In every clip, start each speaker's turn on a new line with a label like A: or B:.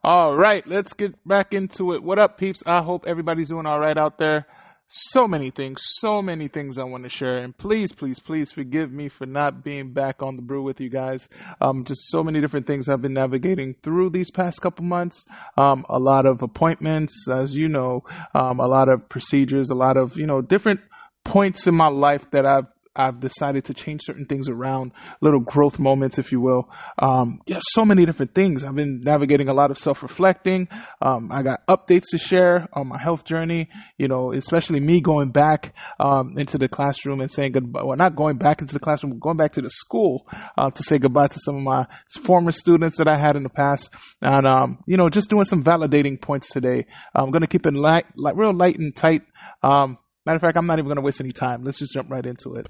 A: All right, let's get back into it. What up, peeps? I hope everybody's doing all right out there. So many things I want to share. And please, please, please forgive me for not being back on the brew with you guys. Just so many different things I've been navigating through these past couple months. A lot of appointments, as you know, a lot of procedures, a lot of, different points in my life that I've decided to change certain things around, little growth moments, if you will. So many different things. I've been navigating a lot of self-reflecting. I got updates to share on my health journey, especially me going back into the classroom and saying goodbye. Well, not going back into the classroom, going back to the school to say goodbye to some of my former students that I had in the past. And, just doing some validating points today. I'm going to keep it real light and tight. Matter of fact, I'm not even going to waste any time. Let's just jump right into it.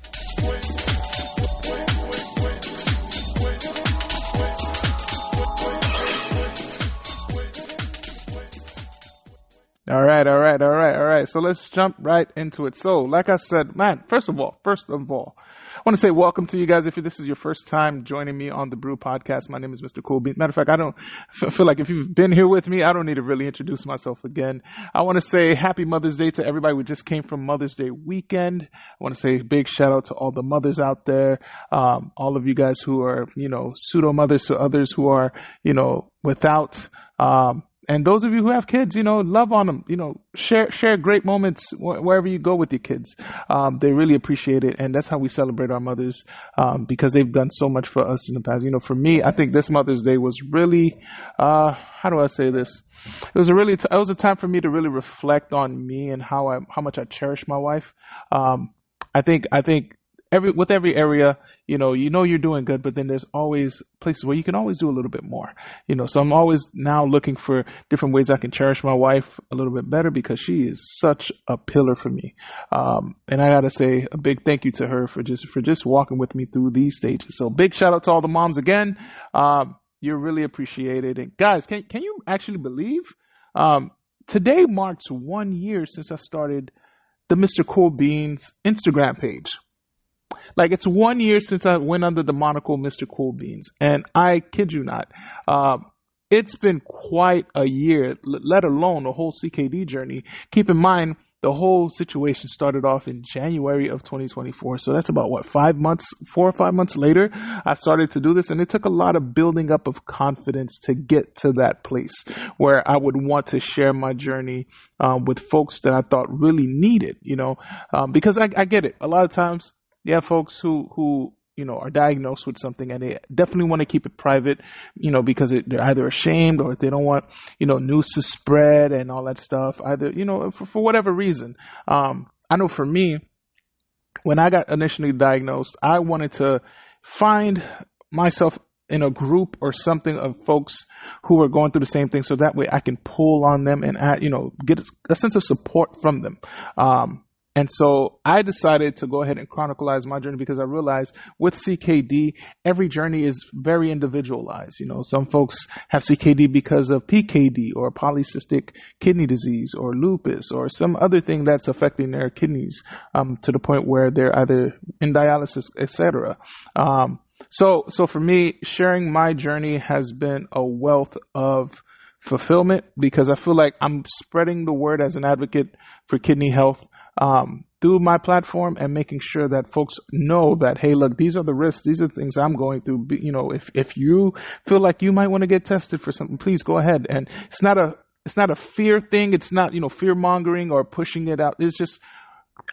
A: All right. So let's jump right into it. So, like I said, man, first of all, I want to say welcome to you guys. If this is your first time joining me on the Brew podcast, my name is Mr. Cool Beans. Matter of fact, I don't feel like if you've been here with me, I don't need to really introduce myself again. I want to say happy Mother's Day to everybody. We just came from Mother's Day weekend. I want to say a big shout out to all the mothers out there. All of you guys who are, pseudo mothers to others who are, without, and those of you who have kids, love on them, share great moments wherever you go with your kids. They really appreciate it. And that's how we celebrate our mothers, because they've done so much for us in the past. For me, I think this Mother's Day was really, how do I say this? It was a time for me to really reflect on me and how much I cherish my wife. I think with every area, you're doing good, but then there's always places where you can always do a little bit more, so I'm always now looking for different ways I can cherish my wife a little bit better, because she is such a pillar for me. And I got to say a big thank you to her for just walking with me through these stages. So big shout out to all the moms again. You're really appreciated. And guys, can you actually believe, today marks 1 year since I started the Mr. Cool Beans Instagram page. Like, it's 1 year since I went under the monocle Mr. Cool Beans. And I kid you not, it's been quite a year, let alone the whole CKD journey. Keep in mind, the whole situation started off in January of 2024. So that's about 4 or 5 months later, I started to do this. And it took a lot of building up of confidence to get to that place where I would want to share my journey with folks that I thought really needed, because I get it. A lot of times, you have folks who are diagnosed with something, and they definitely want to keep it private, because they're either ashamed or they don't want, news to spread and all that stuff, either, for whatever reason. I know for me, when I got initially diagnosed, I wanted to find myself in a group or something of folks who are going through the same thing, so that way I can pull on them and, get a sense of support from them. And so I decided to go ahead and chronicleize my journey, because I realized with CKD, every journey is very individualized. Some folks have CKD because of PKD or polycystic kidney disease or lupus or some other thing that's affecting their kidneys, to the point where they're either in dialysis, etc. So for me, sharing my journey has been a wealth of fulfillment, because I feel like I'm spreading the word as an advocate for kidney health through my platform, and making sure that folks know that, hey, look, these are the risks, these are the things I'm going through. If you feel like you might want to get tested for something, please go ahead. And it's not a fear thing. It's not, fear mongering or pushing it out. It's just,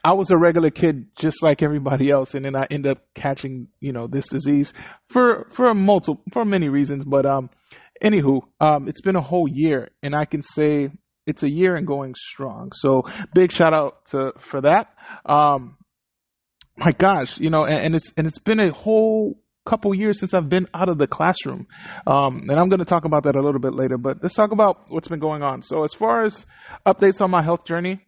A: I was a regular kid just like everybody else, and then I end up catching, this disease for many reasons. But anywho, it's been a whole year, and I can say it's a year and going strong. So big shout out for that. My gosh, and it's been a whole couple years since I've been out of the classroom. And I'm going to talk about that a little bit later, but let's talk about what's been going on. So as far as updates on my health journey,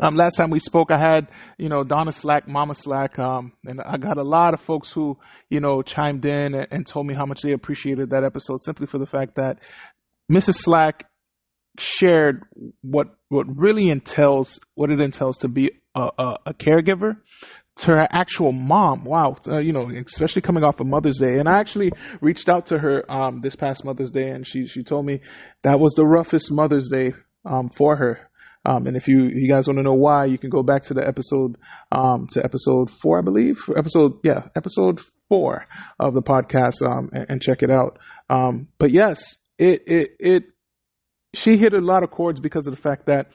A: last time we spoke, I had, Donna Slack, Mama Slack, and I got a lot of folks who, chimed in and told me how much they appreciated that episode, simply for the fact that Mrs. Slack shared what it entails to be a caregiver to her actual mom. Wow. Especially coming off of Mother's Day. And I actually reached out to her this past Mother's Day, and she told me that was the roughest Mother's Day for her. And if you guys want to know why, you can go back to the episode, to episode 4, I believe. Episode 4 of the podcast, and check it out. But yes, she hit a lot of chords because of the fact that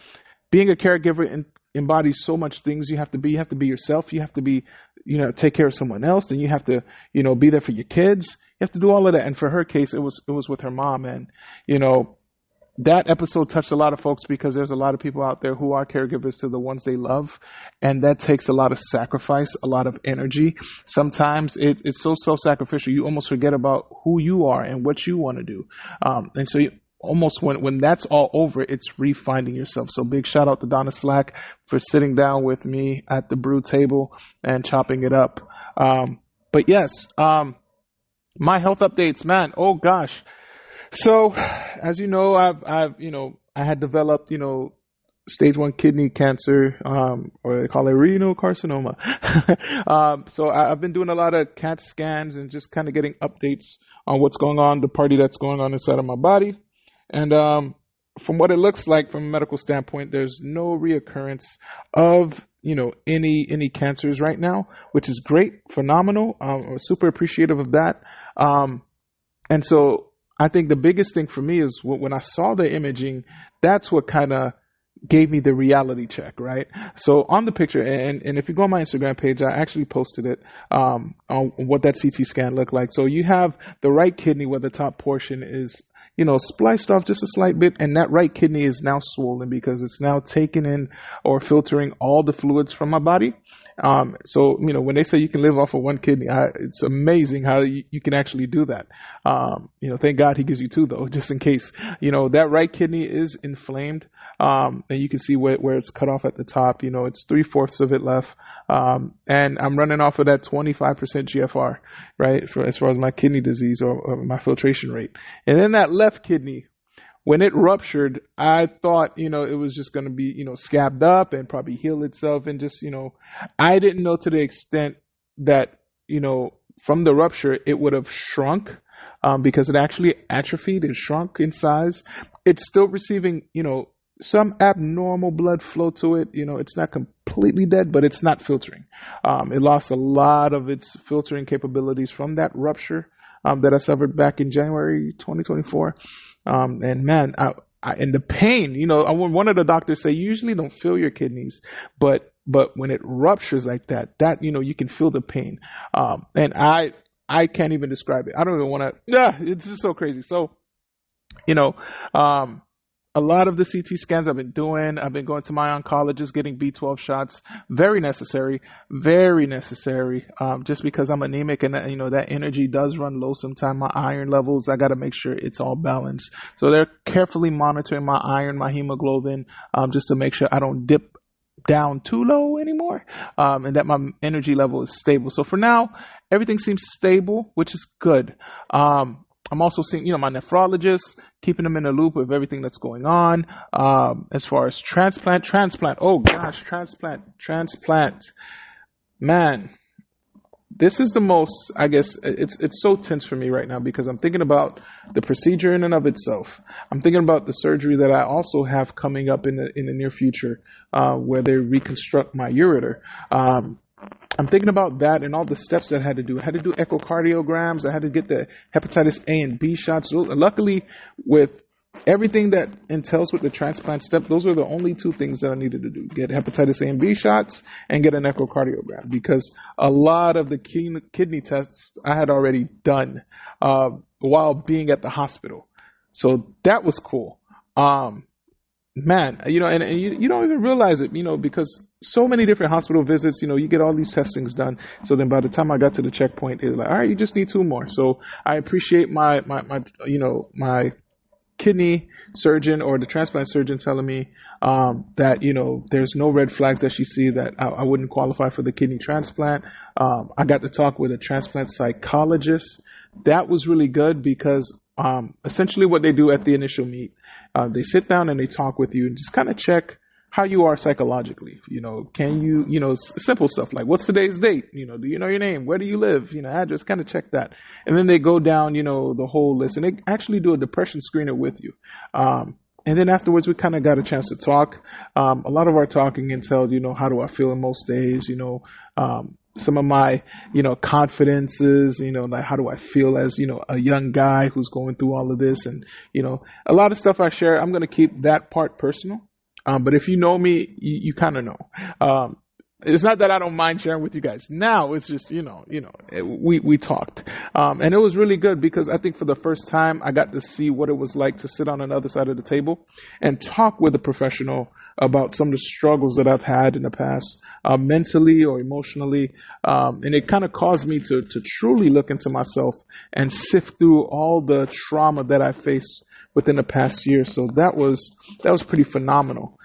A: being a caregiver embodies so much things. You have to be yourself. You have to be, take care of someone else. Then you have to, be there for your kids. You have to do all of that. And for her case, it was with her mom. And, that episode touched a lot of folks because there's a lot of people out there who are caregivers to the ones they love. And that takes a lot of sacrifice, a lot of energy. Sometimes it's so self-sacrificial. You almost forget about who you are and what you want to do. And so almost when that's all over, it's refinding yourself. So big shout out to Donna Slack for sitting down with me at the brew table and chopping it up. But yes, my health updates, man. Oh gosh. So as you know, I had developed, stage 1 kidney cancer, or they call it renal carcinoma. So I've been doing a lot of CAT scans and just kind of getting updates on what's going on, the party that's going on inside of my body. And from what it looks like from a medical standpoint, there's no reoccurrence of, any cancers right now, which is great, phenomenal. I'm super appreciative of that. And so I think the biggest thing for me is when I saw the imaging, that's what kind of gave me the reality check, right? So on the picture, and if you go on my Instagram page, I actually posted it on what that CT scan looked like. So you have the right kidney where the top portion is, spliced off just a slight bit, and that right kidney is now swollen because it's now taking in or filtering all the fluids from my body. So, when they say you can live off of one kidney, it's amazing how you can actually do that. Thank God he gives you 2 though, just in case, that right kidney is inflamed. And you can see where it's cut off at the top, it's 3/4 of it left. And I'm running off of that 25% GFR, right? As far as my kidney disease or my filtration rate. And then that left kidney, when it ruptured, I thought, it was just going to be, scabbed up and probably heal itself. And just, I didn't know to the extent that, from the rupture, it would have shrunk, because it actually atrophied and shrunk in size. It's still receiving, some abnormal blood flow to it. It's not completely dead, but it's not filtering. It lost a lot of its filtering capabilities from that rupture that I suffered back in January 2024. And man, and the pain, one of the doctors say, you usually don't feel your kidneys, but when it ruptures like that, you can feel the pain. And I can't even describe it. I don't even want to, it's just so crazy. So, a lot of the CT scans I've been doing, I've been going to my oncologist, getting B12 shots. Very necessary, just because I'm anemic and, that energy does run low sometimes. My iron levels, I got to make sure it's all balanced. So they're carefully monitoring my iron, my hemoglobin, just to make sure I don't dip down too low anymore, and that my energy level is stable. So for now, everything seems stable, which is good. I'm also seeing, my nephrologist, keeping them in the loop of everything that's going on. As far as transplant. Oh gosh, transplant. Man, this is the most, I guess, it's so tense for me right now because I'm thinking about the procedure in and of itself. I'm thinking about the surgery that I also have coming up in the near future, where they reconstruct my ureter. I'm thinking about that and all the steps that I had to do. I had to do echocardiograms. I had to get the hepatitis A and B shots. Luckily, with everything that entails with the transplant step, those were the only 2 things that I needed to do. Get hepatitis A and B shots and get an echocardiogram, because a lot of the kidney tests I had already done while being at the hospital. So that was cool. Man, and you don't even realize it, because so many different hospital visits, you get all these testings done. So then by the time I got to the checkpoint, it was like, all right, you just need 2 more. So I appreciate my kidney surgeon or the transplant surgeon telling me that, there's no red flags that she see that I wouldn't qualify for the kidney transplant. I got to talk with a transplant psychologist. That was really good because essentially what they do at the initial meet, they sit down and they talk with you and just kind of check how you are psychologically. Can you, simple stuff like what's today's date? Do you know your name? Where do you live? Address, kind of check that. And then they go down, the whole list, and they actually do a depression screener with you. And then afterwards, we kind of got a chance to talk. A lot of our talking entailed, how do I feel in most days? Some of my, confidences, like how do I feel as, a young guy who's going through all of this, and, a lot of stuff I share, I'm going to keep that part personal. But if you know me, you kind of know. It's not that I don't mind sharing with you guys now. It's just, we talked. And it was really good because I think for the first time I got to see what it was like to sit on another side of the table and talk with a professional about some of the struggles that I've had in the past, mentally or emotionally. And it kind of caused me to truly look into myself and sift through all the trauma that I faced within the past year. So that was pretty phenomenal.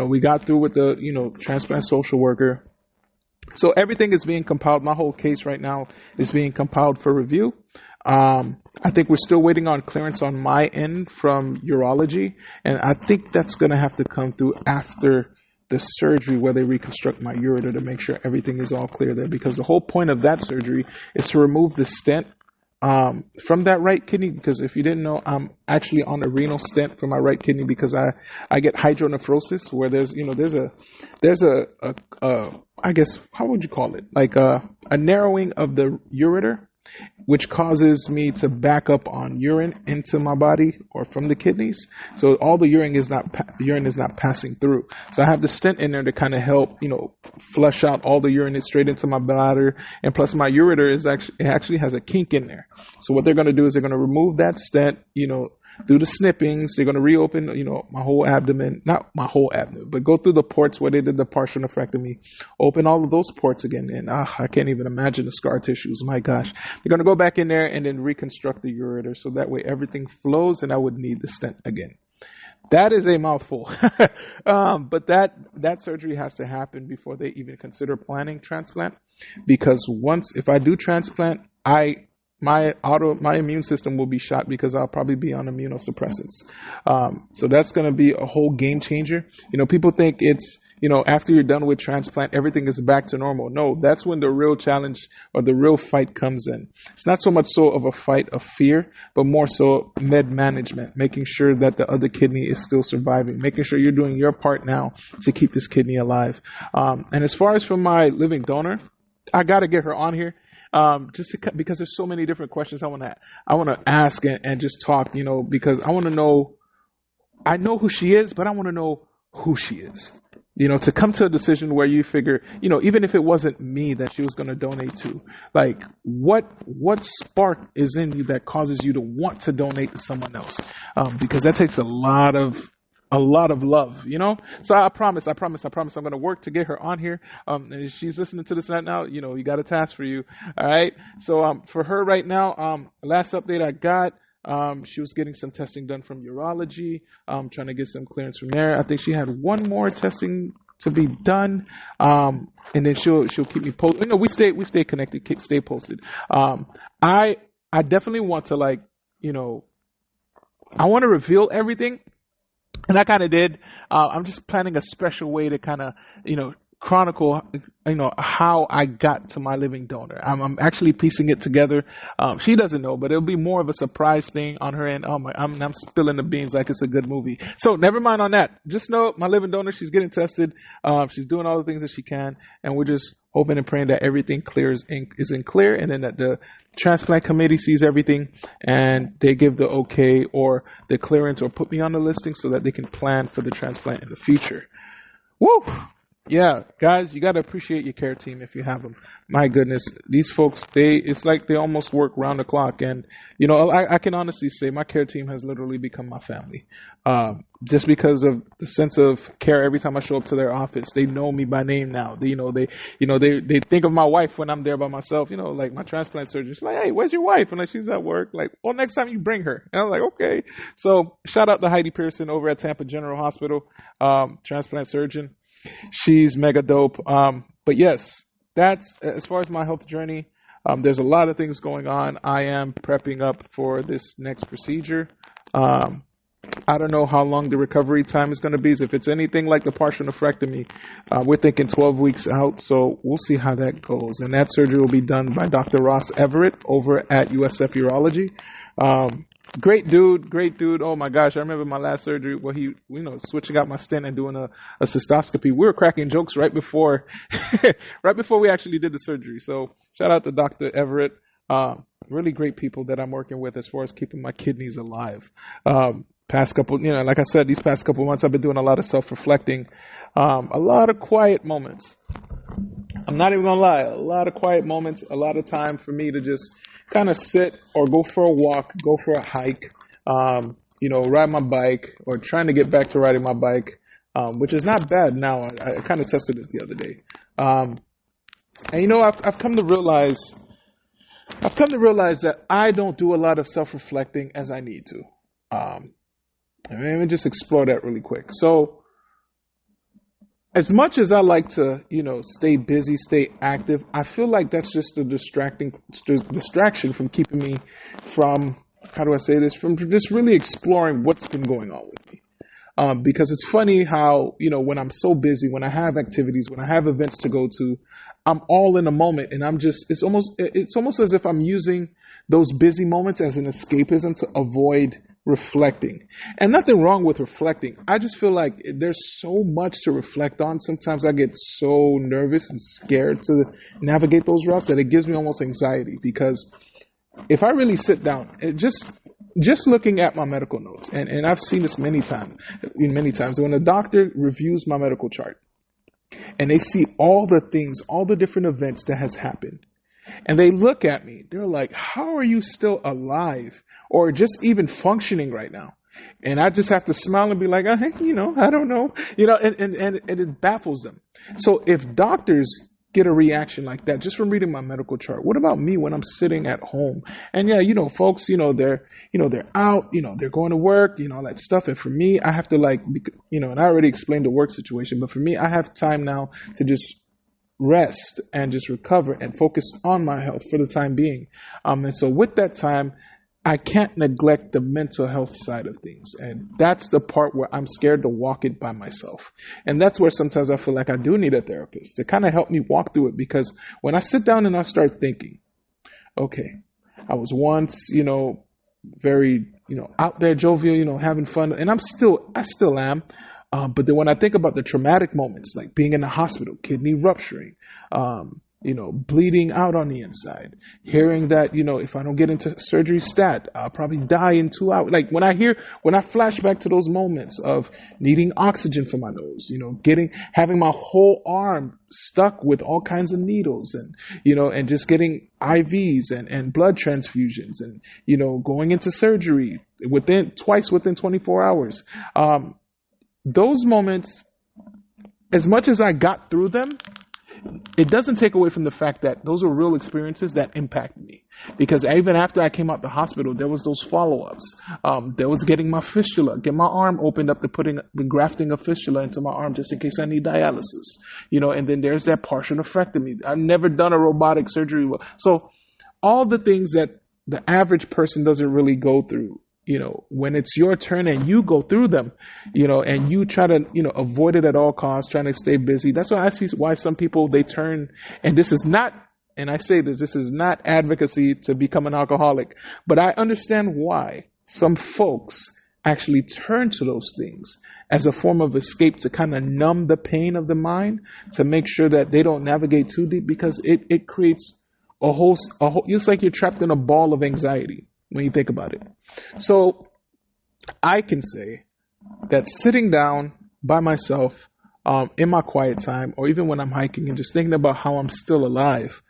A: We got through with the, transplant social worker. So everything is being compiled. My whole case right now is being compiled for review. I think we're still waiting on clearance on my end from urology. And I think that's going to have to come through after the surgery where they reconstruct my ureter to make sure everything is all clear there. Because the whole point of that surgery is to remove the stent from that right kidney, because if you didn't know, I'm actually on a renal stent for my right kidney because I get hydronephrosis where there's a I guess, how would you call it? Like a narrowing of the ureter, which causes me to back up on urine into my body or from the kidneys. So all the urine is not passing through. So I have the stent in there to kind of help, flush out all the urine straight into my bladder. And plus my ureter actually has a kink in there. So what they're going to do is they're going to remove that stent, do the snippings. They're going to reopen, my whole abdomen, not my whole abdomen, but go through the ports where they did the partial nephrectomy, open all of those ports again. And I can't even imagine the scar tissues. My gosh. They're going to go back in there and then reconstruct the ureter. So that way everything flows and I would need the stent again. That is a mouthful. But that surgery has to happen before they even consider planning transplant. Because if I do transplant, my immune system will be shot because I'll probably be on immunosuppressants. So that's going to be a whole game changer. People think it's, after you're done with transplant, everything is back to normal. No, that's when the real challenge or the real fight comes in. It's not so much so of a fight of fear, but more so med management, making sure that the other kidney is still surviving, making sure you're doing your part now to keep this kidney alive. And as far as for my living donor, I got to get her on here. Because there's so many different questions I want to ask and just talk, because I want to know, I know who she is, but I want to know who she is, to come to a decision where you figure, even if it wasn't me that she was going to donate to, like what spark is in you that causes you to want to donate to someone else? Because that takes a lot of love, So I promise I'm going to work to get her on here. And if she's listening to this right now, you got a task for you. All right. So, for her right now, last update I got, she was getting some testing done from urology, trying to get some clearance from there. I think she had one more testing to be done. And then she'll keep me posted. We stay connected, stay posted. I definitely want to I want to reveal everything. And I kind of did. I'm just planning a special way to kind of, chronicle, how I got to my living donor. I'm actually piecing it together. She doesn't know, but it'll be more of a surprise thing on her end. I'm spilling the beans like it's a good movie. So never mind on that. Just know my living donor, she's getting tested. She's doing all the things that she can. And we're just hoping and praying that everything is in clear, and then that the transplant committee sees everything and they give the okay or the clearance or put me on the listing so that they can plan for the transplant in the future. Woo! Yeah, guys, you got to appreciate your care team if you have them. My goodness, these folks, it's like they almost work round the clock. And, I can honestly say my care team has literally become my family. Just because of the sense of care every time I show up to their office. They know me by name now. They think of my wife when I'm there by myself, like my transplant surgeon. She's like, hey, where's your wife? And like, she's at work. Like, well, next time you bring her. And I'm like, okay. So shout out to Heidi Pearson over at Tampa General Hospital, transplant surgeon. She's mega dope. But yes, that's as far as my health journey. There's a lot of things going on. I am prepping up for this next procedure. I don't know how long the recovery time is going to be. So if it's anything like the partial nephrectomy, we're thinking 12 weeks out. So we'll see how that goes. And that surgery will be done by Dr. Ross Everett over at USF Urology. Great dude. Oh my gosh. I remember my last surgery where he, switching out my stent and doing a cystoscopy. We were cracking jokes right before, right before we actually did the surgery. So shout out to Dr. Everett. Really great people that I'm working with as far as keeping my kidneys alive. Past couple, like I said, these past couple months, I've been doing a lot of self-reflecting, a lot of quiet moments. I'm not even gonna lie, a lot of quiet moments, a lot of time for me to just kind of sit or go for a walk, go for a hike, ride my bike or trying to get back to riding my bike, which is not bad now. I kind of tested it the other day. And I've come to realize that I don't do a lot of self-reflecting as I need to. Let me just explore that really quick. So as much as I like to, stay busy, stay active, I feel like that's just a distraction from keeping me from, from just really exploring what's been going on with me. Because it's funny how, when I'm so busy, when I have activities, when I have events to go to, I'm all in a moment and it's almost as if I'm using those busy moments as an escapism to avoid reflecting. And nothing wrong with reflecting. I just feel like there's so much to reflect on. Sometimes I get so nervous and scared to navigate those routes that it gives me almost anxiety, because if I really sit down, just looking at my medical notes, and I've seen this many times, when a doctor reviews my medical chart and they see all the things, all the different events that has happened, and they look at me, they're like, how are you still alive or just even functioning right now? And I just have to smile and be like, I don't know, and it baffles them. So if doctors get a reaction like that just from reading my medical chart, what about me when I'm sitting at home? And folks, they're out, they're going to work, all that stuff. And for me, I have to and I already explained the work situation, but for me, I have time now to just rest and just recover and focus on my health for the time being. And so with that time, I can't neglect the mental health side of things. And that's the part where I'm scared to walk it by myself. And that's where sometimes I feel like I do need a therapist to kind of help me walk through it. Because when I sit down and I start thinking, okay, I was once, very, out there jovial, having fun. And I still am. But then when I think about the traumatic moments, like being in the hospital, kidney rupturing, bleeding out on the inside, hearing that, if I don't get into surgery stat, I'll probably die in 2 hours. Like when I flash back to those moments of needing oxygen for my nose, having my whole arm stuck with all kinds of needles and, and just getting IVs and blood transfusions and, going into surgery twice within 24 hours. Those moments, as much as I got through them, it doesn't take away from the fact that those are real experiences that impact me. Because even after I came out the hospital, there was those follow-ups. There was getting my my arm opened up to grafting a fistula into my arm just in case I need dialysis. And then there's that partial nephrectomy. I've never done a robotic surgery. So all the things that the average person doesn't really go through, when it's your turn and you go through them, and you try to, avoid it at all costs, trying to stay busy. That's why I see why some people, they turn, and this is not advocacy to become an alcoholic, but I understand why some folks actually turn to those things as a form of escape to kind of numb the pain of the mind, to make sure that they don't navigate too deep, because it creates a whole, it's like you're trapped in a ball of anxiety when you think about it. So I can say that sitting down by myself in my quiet time, or even when I'm hiking and just thinking about how I'm still alive,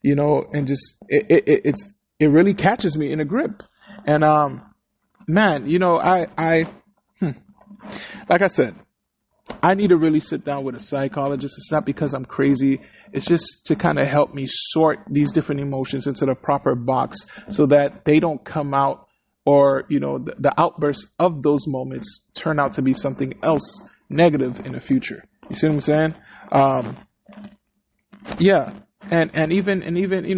A: and just it really catches me in a grip. And man, like I said, I need to really sit down with a psychologist. It's not because I'm crazy. It's just to kind of help me sort these different emotions into the proper box so that they don't come out, or, the outbursts of those moments turn out to be something else negative in the future. You see what I'm saying? Yeah. And even,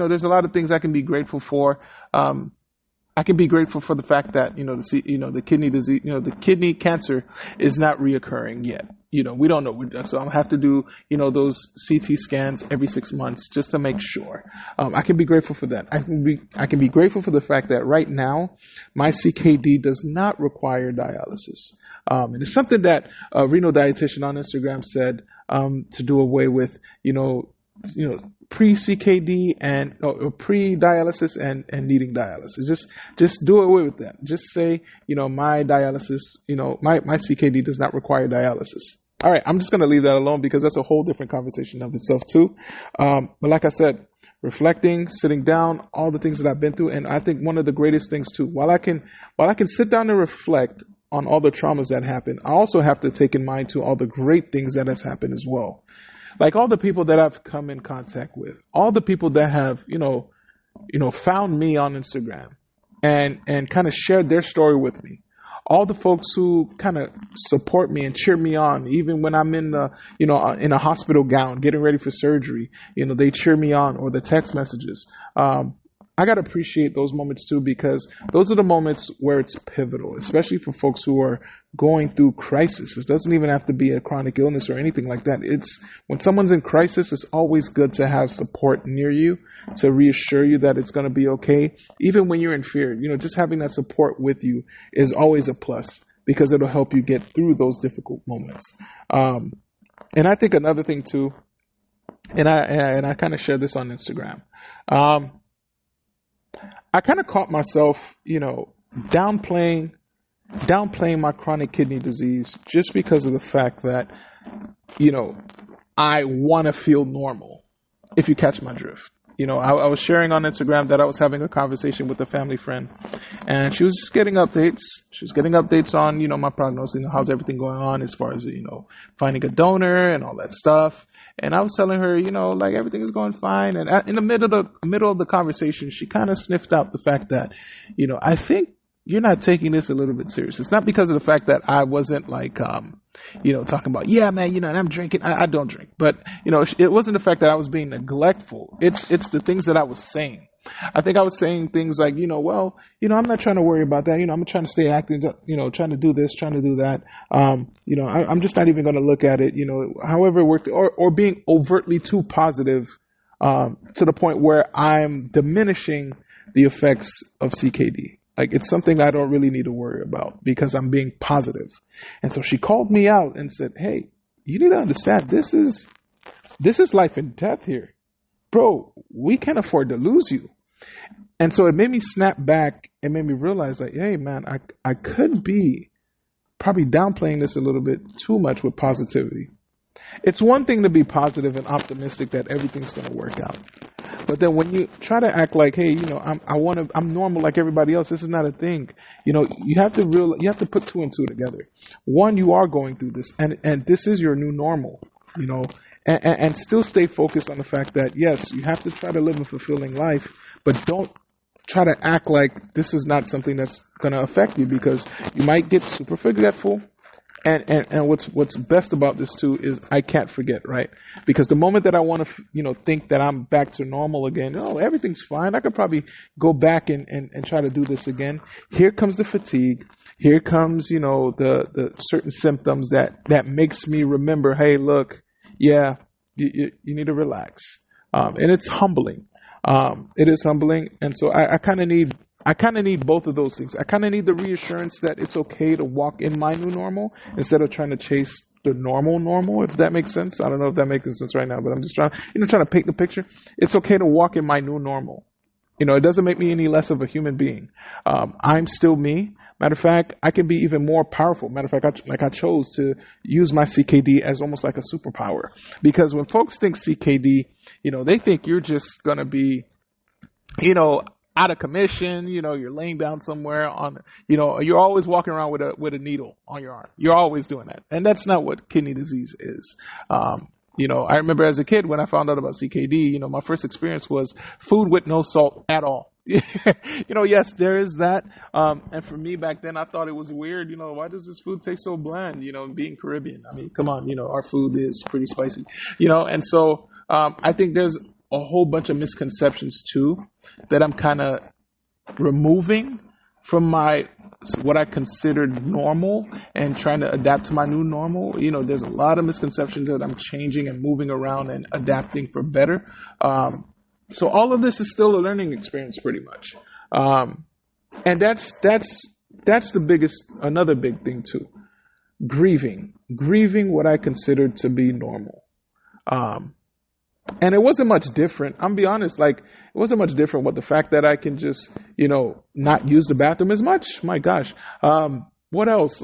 A: there's a lot of things I can be grateful for. I can be grateful for the fact that, the kidney disease, the kidney cancer is not reoccurring yet. We don't know. So I'll have to do, those CT scans every 6 months just to make sure. I can be grateful for that. I can be grateful for the fact that right now my CKD does not require dialysis. And it's something that a renal dietitian on Instagram said, to do away with, pre-CKD and or pre-dialysis and needing dialysis. Just do away with that. Just say, my dialysis, my CKD does not require dialysis. All right, I'm just going to leave that alone because that's a whole different conversation of itself too. But like I said, reflecting, sitting down, all the things that I've been through, and I think one of the greatest things too, while I can sit down and reflect on all the traumas that happened, I also have to take in mind to all the great things that has happened as well. Like all the people that I've come in contact with, all the people that have, found me on Instagram and kind of shared their story with me. All the folks who kind of support me and cheer me on, even when I'm in in a hospital gown, getting ready for surgery, they cheer me on, or the text messages. I got to appreciate those moments too, because those are the moments where it's pivotal, especially for folks who are going through crisis. It doesn't even have to be a chronic illness or anything like that. It's when someone's in crisis, it's always good to have support near you to reassure you that it's going to be okay. Even when you're in fear, just having that support with you is always a plus because it'll help you get through those difficult moments. And I think another thing too, and I kind of shared this on Instagram. I kind of caught myself, downplaying my chronic kidney disease just because of the fact that, I want to feel normal, if you catch my drift. I was sharing on Instagram that I was having a conversation with a family friend, and she was just getting updates. She was getting updates on, my prognosis, how's everything going on as far as, finding a donor and all that stuff. And I was telling her, like everything is going fine. And in the middle of the conversation, she kind of sniffed out the fact that, I think you're not taking this a little bit serious. It's not because of the fact that I wasn't like, talking about, yeah, man, and I'm drinking. I don't drink. But, it wasn't the fact that I was being neglectful. It's the things that I was saying. I think I was saying things like, I'm not trying to worry about that. I'm trying to stay active, trying to do this, trying to do that. I'm just not even going to look at it, however it worked, or being overtly too positive, to the point where I'm diminishing the effects of CKD. Like, it's something I don't really need to worry about because I'm being positive. And so she called me out and said, hey, you need to understand this is life and death here. Bro, we can't afford to lose you. And so it made me snap back and made me realize that, hey, man, I could be probably downplaying this a little bit too much with positivity. It's one thing to be positive and optimistic that everything's going to work out. But then when you try to act like, hey, I'm normal like everybody else, this is not a thing. You have to put two and two together. One, you are going through this, and this is your new normal, and still stay focused on the fact that, yes, you have to try to live a fulfilling life, but don't try to act like this is not something that's going to affect you, because you might get super forgetful. And what's best about this too is I can't forget, right? Because the moment that I want to, think that I'm back to normal again, everything's fine. I could probably go back and try to do this again. Here comes the fatigue. Here comes, the certain symptoms that makes me remember, hey, look, yeah, you need to relax. And it's humbling. It is humbling. And so I kind of need both of those things. I kind of need the reassurance that it's okay to walk in my new normal instead of trying to chase the normal, if that makes sense. I don't know if that makes sense right now, but I'm just trying to paint the picture. It's okay to walk in my new normal. It doesn't make me any less of a human being. I'm still me. Matter of fact, I can be even more powerful. Matter of fact, I chose to use my CKD as almost like a superpower, because when folks think CKD, they think you're just going to be, out of commission, you're laying down somewhere on, you're always walking around with a needle on your arm. You're always doing that. And that's not what kidney disease is. I remember as a kid when I found out about CKD, my first experience was food with no salt at all. Yes, there is that. And for me back then, I thought it was weird. Why does this food taste so bland? Being Caribbean. I mean, come on, our food is pretty spicy, and so, I think there's a whole bunch of misconceptions too that I'm kind of removing from what I considered normal and trying to adapt to my new normal, there's a lot of misconceptions that I'm changing and moving around and adapting for better. So all of this is still a learning experience pretty much. And that's another big thing too. Grieving what I considered to be normal. And it wasn't much different. I'm be honest, it wasn't much different with the fact that I can just, not use the bathroom as much. My gosh. What else?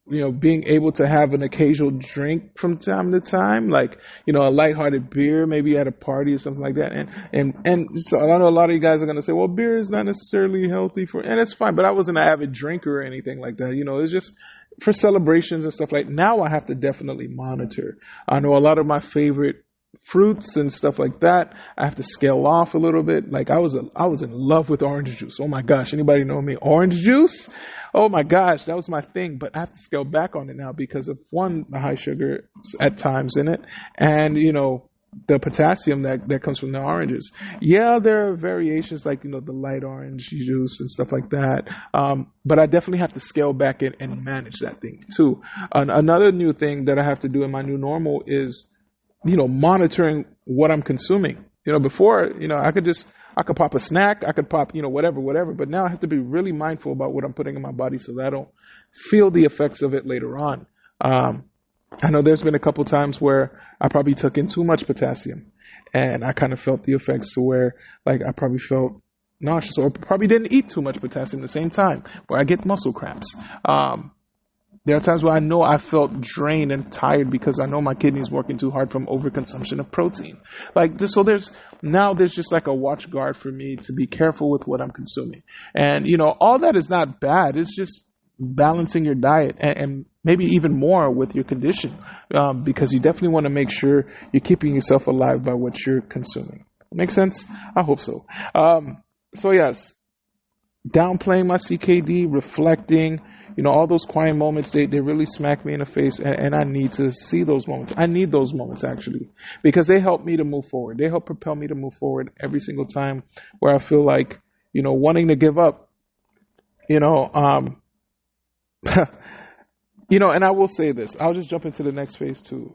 A: Being able to have an occasional drink from time to time, a lighthearted beer, maybe at a party or something like that. And so I know a lot of you guys are going to say, well, beer is not necessarily healthy and it's fine, but I wasn't an avid drinker or anything like that. It's just for celebrations and stuff now I have to definitely monitor. I know a lot of my favorite fruits and stuff like that, I have to scale off a little bit. I was in love with orange juice. Oh my gosh. Anybody know me? Orange juice? Oh my gosh, that was my thing, but I have to scale back on it now because of the high sugar at times in it, and the potassium that comes from the oranges. Yeah, there are variations the light orange juice and stuff like that, but I definitely have to scale back it and manage that thing too. Another new thing that I have to do in my new normal is monitoring what I'm consuming. Before, I could pop a snack, I could pop, whatever. But now I have to be really mindful about what I'm putting in my body so that I don't feel the effects of it later on. I know there's been a couple times where I probably took in too much potassium and I kind of felt the effects to where I probably felt nauseous or probably didn't eat too much potassium at the same time where I get muscle cramps. There are times where I know I felt drained and tired because I know my kidneys working too hard from overconsumption of protein. So there's just a watch guard for me to be careful with what I'm consuming. And, all that is not bad. It's just balancing your diet and maybe even more with your condition, because you definitely want to make sure you're keeping yourself alive by what you're consuming. Make sense? I hope so. So yes, downplaying my CKD, reflecting, all those quiet moments, they really smack me in the face, and I need to see those moments. I need those moments, actually, because they help me to move forward. They help propel me to move forward every single time where I feel wanting to give up, and I will say this. I'll just jump into the next phase, too.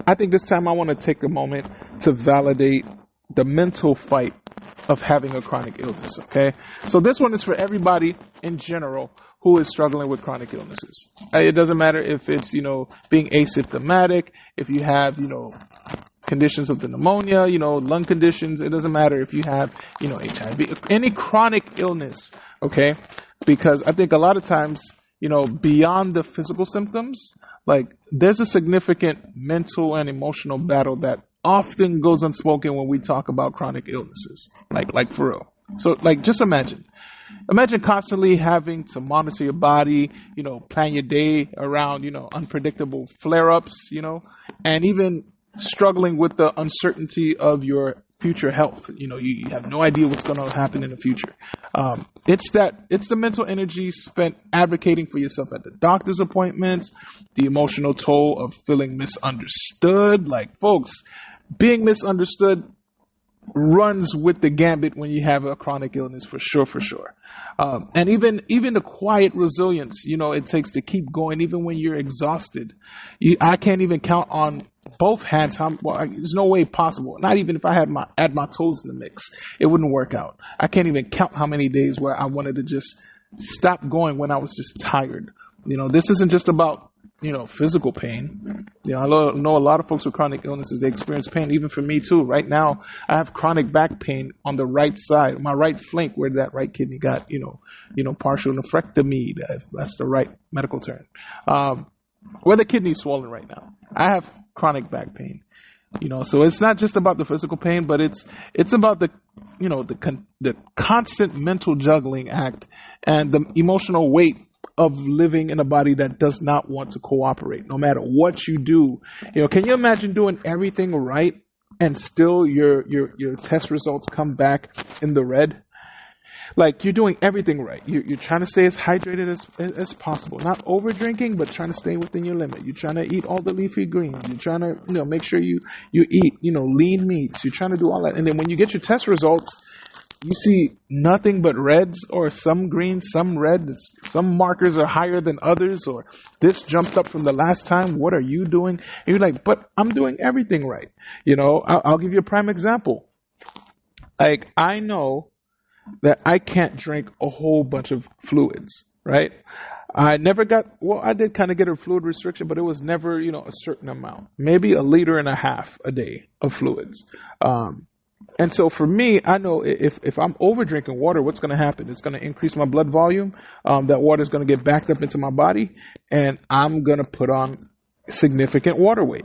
A: I think this time I want to take a moment to validate the mental fight of having a chronic illness, okay? So this one is for everybody in general who is struggling with chronic illnesses. It doesn't matter if it's, being asymptomatic, if you have, conditions of the pneumonia, lung conditions. It doesn't matter if you have, HIV, any chronic illness, okay? Because I think a lot of times, beyond the physical symptoms, there's a significant mental and emotional battle that often goes unspoken when we talk about chronic illnesses, like for real. So just imagine constantly having to monitor your body, plan your day around, unpredictable flare-ups, and even struggling with the uncertainty of your future health. You have no idea what's going to happen in the future. It's the mental energy spent advocating for yourself at the doctor's appointments, the emotional toll of feeling misunderstood. Folks, being misunderstood runs with the gambit when you have a chronic illness, for sure. And even the quiet resilience, it takes to keep going, even when you're exhausted. I can't even count on both hands. There's no way possible. Not even if I add my toes in the mix, it wouldn't work out. I can't even count how many days where I wanted to just stop going when I was just tired. This isn't just about, physical pain. I know a lot of folks with chronic illnesses, they experience pain. Even for me too. Right now, I have chronic back pain on the right side, my right flank, where that right kidney got, partial nephrectomy. That's the right medical term. Where the kidney's swollen right now. I have chronic back pain. So it's not just about the physical pain, but it's about the constant mental juggling act and the emotional weight of living in a body that does not want to cooperate, no matter what you do. Can you imagine doing everything right and still your test results come back in the red? You're doing everything right. You're trying to stay as hydrated as possible. Not over drinking, but trying to stay within your limit. You're trying to eat all the leafy greens. You're trying to, make sure you eat, lean meats. You're trying to do all that. And then when you get your test results, you see nothing but reds or some green, some red. Some markers are higher than others, or this jumped up from the last time. What are you doing? And you're like, but I'm doing everything right. I'll give you a prime example. Like, I know that I can't drink a whole bunch of fluids, right? I did kind of get a fluid restriction, but it was never, a certain amount, maybe 1.5 liters a day of fluids. And so for me, I know if I'm over drinking water, what's going to happen? It's going to increase my blood volume. That water is going to get backed up into my body, and I'm going to put on significant water weight.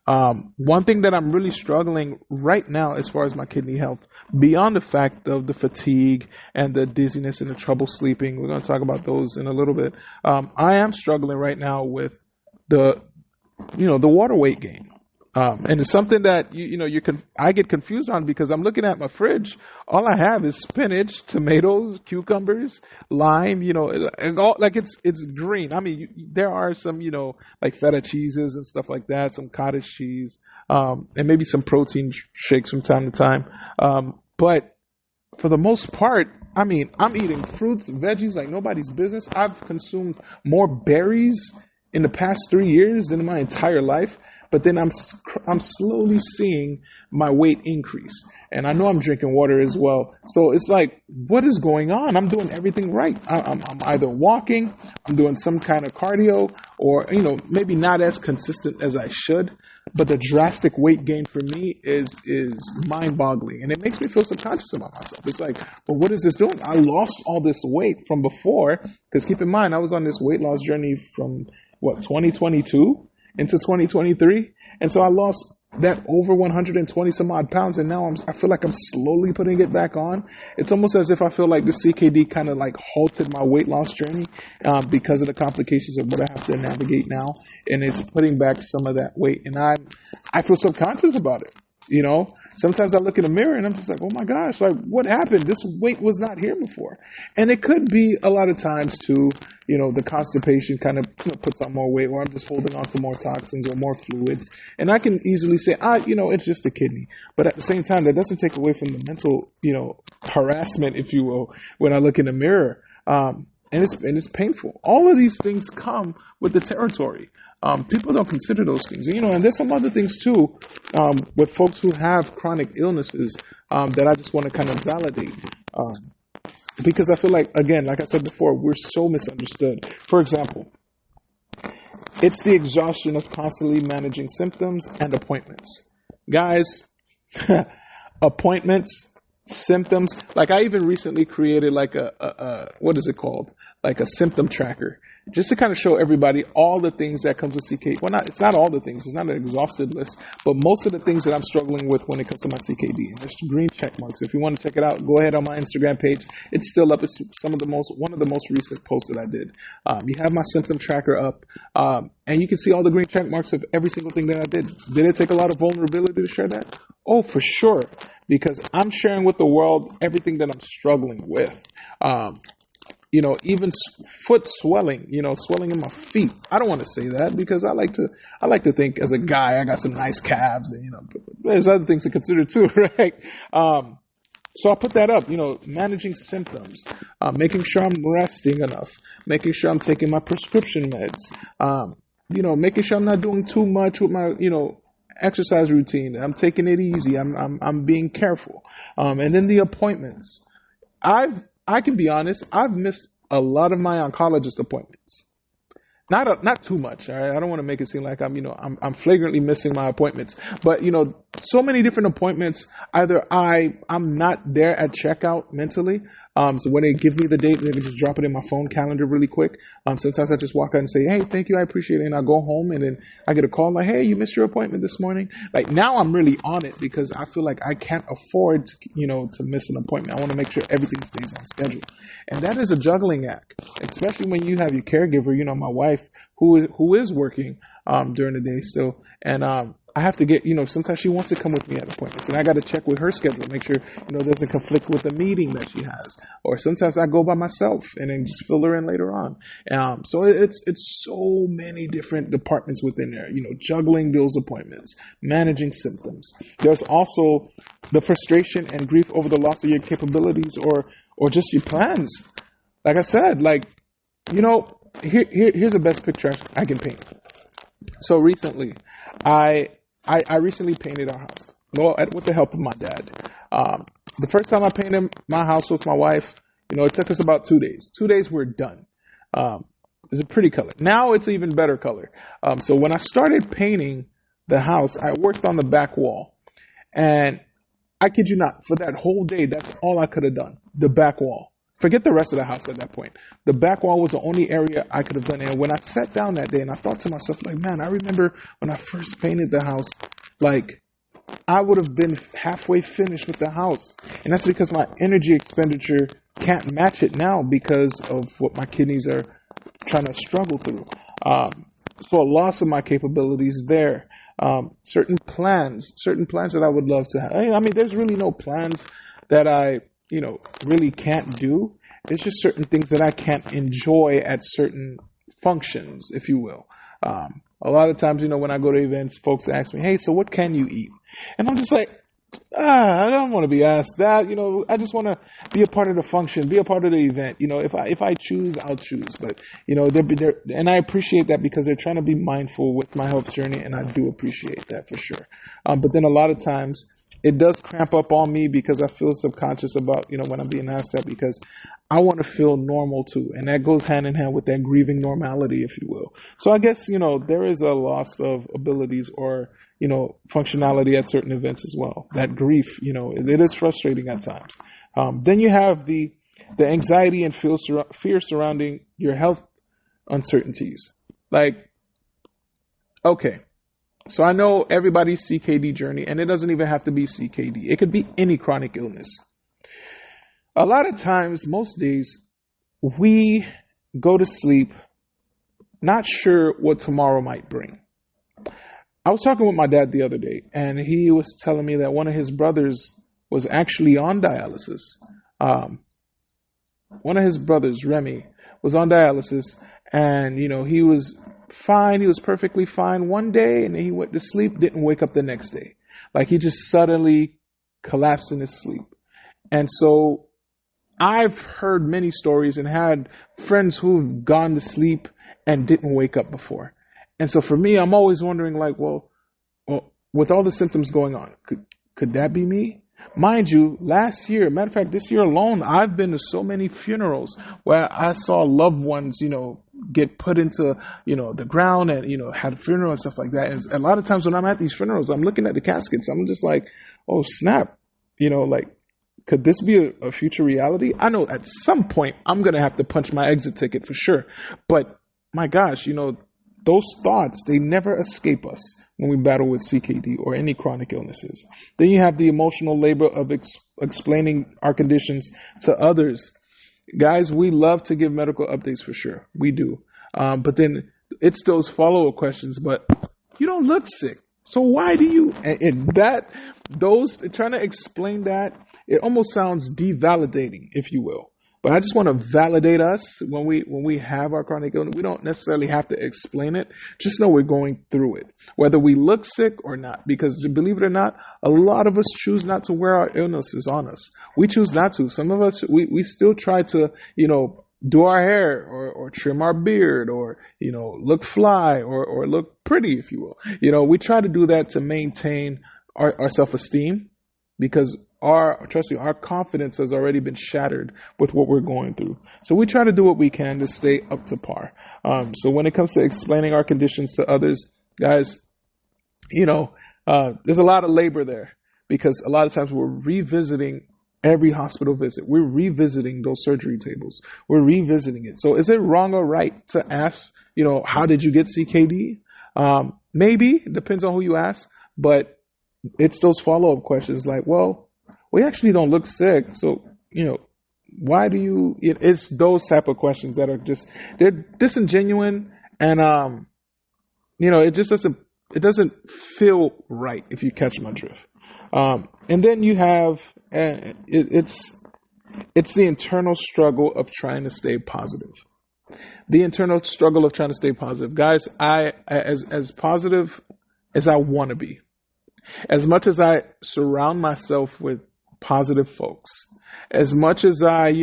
A: One thing that I'm really struggling right now as far as my kidney health, beyond the fact of the fatigue and the dizziness and the trouble sleeping, we're going to talk about those in a little bit. I am struggling right now with the water weight gain. And it's something that I get confused on, because I'm looking at my fridge. All I have is spinach, tomatoes, cucumbers, lime. And all, like it's green. I mean, there are some like feta cheeses and stuff like that, some cottage cheese, and maybe some protein shakes from time to time. But for the most part, I mean, I'm eating fruits, veggies like nobody's business. I've consumed more berries in the past 3 years than in my entire life. But then I'm slowly seeing my weight increase. And I know I'm drinking water as well. So it's like, what is going on? I'm doing everything right. I'm either walking, I'm doing some kind of cardio, or, maybe not as consistent as I should. But the drastic weight gain for me is mind-boggling. And it makes me feel subconscious about myself. It's like, well, what is this doing? I lost all this weight from before. Because keep in mind, I was on this weight loss journey from, 2022? Into 2023. And so I lost that over 120 some odd pounds, and now I feel like I'm slowly putting it back on. It's almost as if I feel like the CKD kind of like halted my weight loss journey because of the complications of what I have to navigate now, and it's putting back some of that weight, and I feel subconscious about it. Sometimes I look in the mirror and I'm just like, oh my gosh, like what happened? This weight was not here before. And it could be a lot of times too, the constipation kind of puts on more weight, or I'm just holding on to more toxins or more fluids. And I can easily say, it's just the kidney. But at the same time, that doesn't take away from the mental, harassment, if you will, when I look in the mirror. And it's painful. All of these things come with the territory. People don't consider those things, and there's some other things too, with folks who have chronic illnesses, that I just want to kind of validate, because I feel like, again, like I said before, we're so misunderstood. For example, it's the exhaustion of constantly managing symptoms and appointments. Guys, appointments, symptoms, like I even recently created like a what is it called? Like a symptom tracker, just to kind of show everybody all the things that comes with CKD. Well, it's not all the things. It's not an exhaustive list, but most of the things that I'm struggling with when it comes to my CKD. And there's green check marks. If you want to check it out, go ahead on my Instagram page. It's still up. It's one of the most recent posts that I did. You have my symptom tracker up, and you can see all the green check marks of every single thing that I did. Did it take a lot of vulnerability to share that? Oh, for sure, because I'm sharing with the world everything that I'm struggling with. Even foot swelling, swelling in my feet. I don't want to say that because I like to think as a guy, I got some nice calves, and, but there's other things to consider too, right? So I put that up, managing symptoms, making sure I'm resting enough, making sure I'm taking my prescription meds, making sure I'm not doing too much with my, exercise routine. I'm taking it easy. I'm being careful. And then the appointments. I can be honest, I've missed a lot of my oncologist appointments. Not too much, all right? I don't want to make it seem like I'm flagrantly missing my appointments. But, so many different appointments, either I'm not there at checkout mentally. So when they give me the date, they can just drop it in my phone calendar really quick. Sometimes I just walk out and say, hey, thank you, I appreciate it. And I go home and then I get a call like, hey, you missed your appointment this morning. Like now I'm really on it because I feel like I can't afford to, to miss an appointment. I want to make sure everything stays on schedule. And that is a juggling act, especially when you have your caregiver, my wife who is working. during the day still. And I have to get, sometimes she wants to come with me at appointments, and I got to check with her schedule, make sure, it doesn't conflict with the meeting that she has. Or sometimes I go by myself and then just fill her in later on. So it's so many different departments within there, juggling those appointments, managing symptoms. There's also the frustration and grief over the loss of your capabilities or just your plans. Like I said, here's the best picture I can paint. So recently, I recently painted our house. Well, with the help of my dad. The first time I painted my house with my wife, it took us about 2 days. 2 days we're done. It's a pretty color. Now it's an even better color. So when I started painting the house, I worked on the back wall, and I kid you not, for that whole day, that's all I could have done. The back wall. Forget the rest of the house at that point. The back wall was the only area I could have done. And when I sat down that day and I thought to myself, man, I remember when I first painted the house, I would have been halfway finished with the house. And that's because my energy expenditure can't match it now because of what my kidneys are trying to struggle through. So a loss of my capabilities there. Certain plans that I would love to have. I mean, there's really no plans that I really can't do. It's just certain things that I can't enjoy at certain functions, if you will. A lot of times, when I go to events, folks ask me, hey, so what can you eat? And I'm just like, I don't want to be asked that. I just want to be a part of the function, be a part of the event. If I choose, I'll choose. But, and I appreciate that because they're trying to be mindful with my health journey, and I do appreciate that for sure. But then a lot of times, it does cramp up on me because I feel subconscious about, when I'm being asked that, because I want to feel normal too. And that goes hand in hand with that grieving normality, if you will. So I guess, there is a loss of abilities or, functionality at certain events as well. That grief, it is frustrating at times. Then you have the anxiety and fear surrounding your health uncertainties. Okay. So I know everybody's CKD journey, and it doesn't even have to be CKD. It could be any chronic illness. A lot of times, most days, we go to sleep not sure what tomorrow might bring. I was talking with my dad the other day, and he was telling me that one of his brothers was actually on dialysis. One of his brothers, Remy, was on dialysis, and, he was fine. He was perfectly fine one day, and then he went to sleep, didn't wake up the next day. He just suddenly collapsed in his sleep. And so I've heard many stories and had friends who've gone to sleep and didn't wake up before. And so for me, I'm always wondering, well, with all the symptoms going on, could that be me? Mind you, last year, matter of fact, this year alone, I've been to so many funerals where I saw loved ones, get put into, the ground and, had a funeral and stuff like that. And a lot of times when I'm at these funerals, I'm looking at the caskets. I'm just like, oh, snap. Could this be a future reality? I know at some point I'm going to have to punch my exit ticket for sure. But my gosh, those thoughts, they never escape us when we battle with CKD or any chronic illnesses. Then you have the emotional labor of explaining our conditions to others. Guys, we love to give medical updates for sure. We do. But then it's those follow-up questions, but you don't look sick. So why do you, trying to explain that, it almost sounds devalidating, if you will. But I just want to validate us when we have our chronic illness. We don't necessarily have to explain it. Just know we're going through it, whether we look sick or not. Because believe it or not, a lot of us choose not to wear our illnesses on us. We choose not to. Some of us, we still try to, do our hair or trim our beard or, look fly or look pretty, if you will. We try to do that to maintain our self-esteem because our confidence has already been shattered with what we're going through. So we try to do what we can to stay up to par. So when it comes to explaining our conditions to others, guys, there's a lot of labor there because a lot of times we're revisiting every hospital visit. We're revisiting those surgery tables. We're revisiting it. So is it wrong or right to ask, how did you get CKD? Maybe. It depends on who you ask. But it's those follow-up questions like, well, we actually don't look sick. So, why do you, it's those type of questions that are they're disingenuous and, it doesn't feel right, if you catch my drift. And then you have, it's the internal struggle of trying to stay positive. The internal struggle of trying to stay positive. Guys, as positive as I want to be, as much as I surround myself with positive folks, as much as I,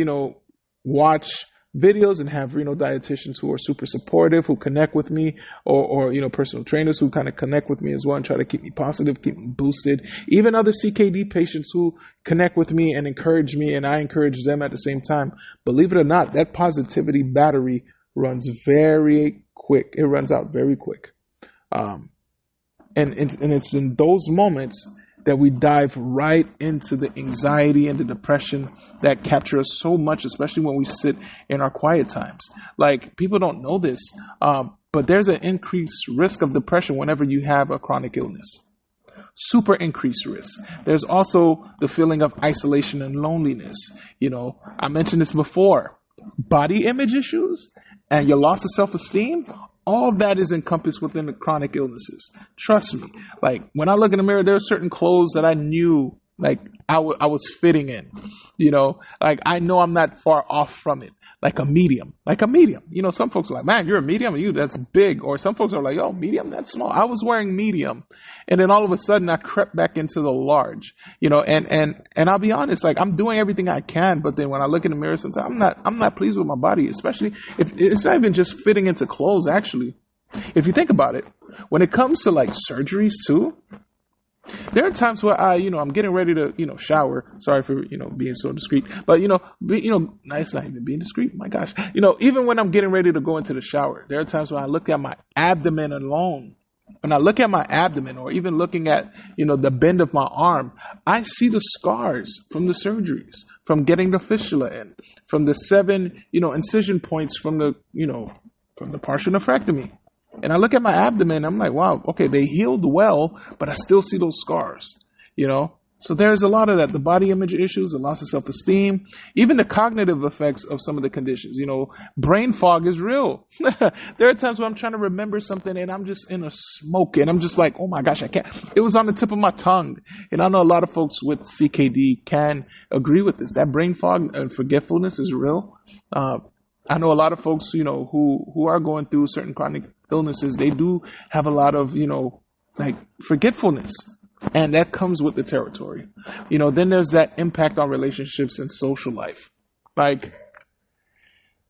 A: watch videos and have renal dietitians who are super supportive, who connect with me, or personal trainers who kind of connect with me as well and try to keep me positive, keep me boosted. Even other CKD patients who connect with me and encourage me, and I encourage them at the same time. Believe it or not, that positivity battery runs very quick. It runs out very quick. And it's in those moments that we dive right into the anxiety and the depression that capture us so much, especially when we sit in our quiet times. Like, people don't know this, but there's an increased risk of depression whenever you have a chronic illness. Super increased risk. There's also the feeling of isolation and loneliness. I mentioned this before. Body image issues and your loss of self-esteem, all of that is encompassed within the chronic illnesses. Trust me. Like, when I look in the mirror, there are certain clothes that I knew, like, I was fitting in. Like, I know I'm not far off from it. Like a medium. Some folks are like, man, you're a medium, that's big. Or some folks are like, oh, medium, that's small. I was wearing medium. And then all of a sudden I crept back into the large, and I'll be honest, like, I'm doing everything I can. But then when I look in the mirror, sometimes I'm not pleased with my body, especially if it's not even just fitting into clothes. Actually, if you think about it, when it comes to like surgeries too, there are times where I'm getting ready to, shower. Sorry for, being so discreet, but, nice not even being discreet. My gosh, even when I'm getting ready to go into the shower, there are times when I look at my abdomen alone. When I look at my abdomen, or even looking at, the bend of my arm, I see the scars from the surgeries, from getting the fistula in, from the 7, incision points from the partial nephrectomy. And I look at my abdomen, I'm like, wow, okay, they healed well, but I still see those scars, So there's a lot of that. The body image issues, the loss of self-esteem, even the cognitive effects of some of the conditions. Brain fog is real. There are times when I'm trying to remember something and I'm just in a smoke and I'm just like, oh my gosh, I can't. It was on the tip of my tongue. And I know a lot of folks with CKD can agree with this. That brain fog and forgetfulness is real. I know a lot of folks, who are going through certain chronic illnesses, they do have a lot of, like forgetfulness. And that comes with the territory. Then there's that impact on relationships and social life. Like,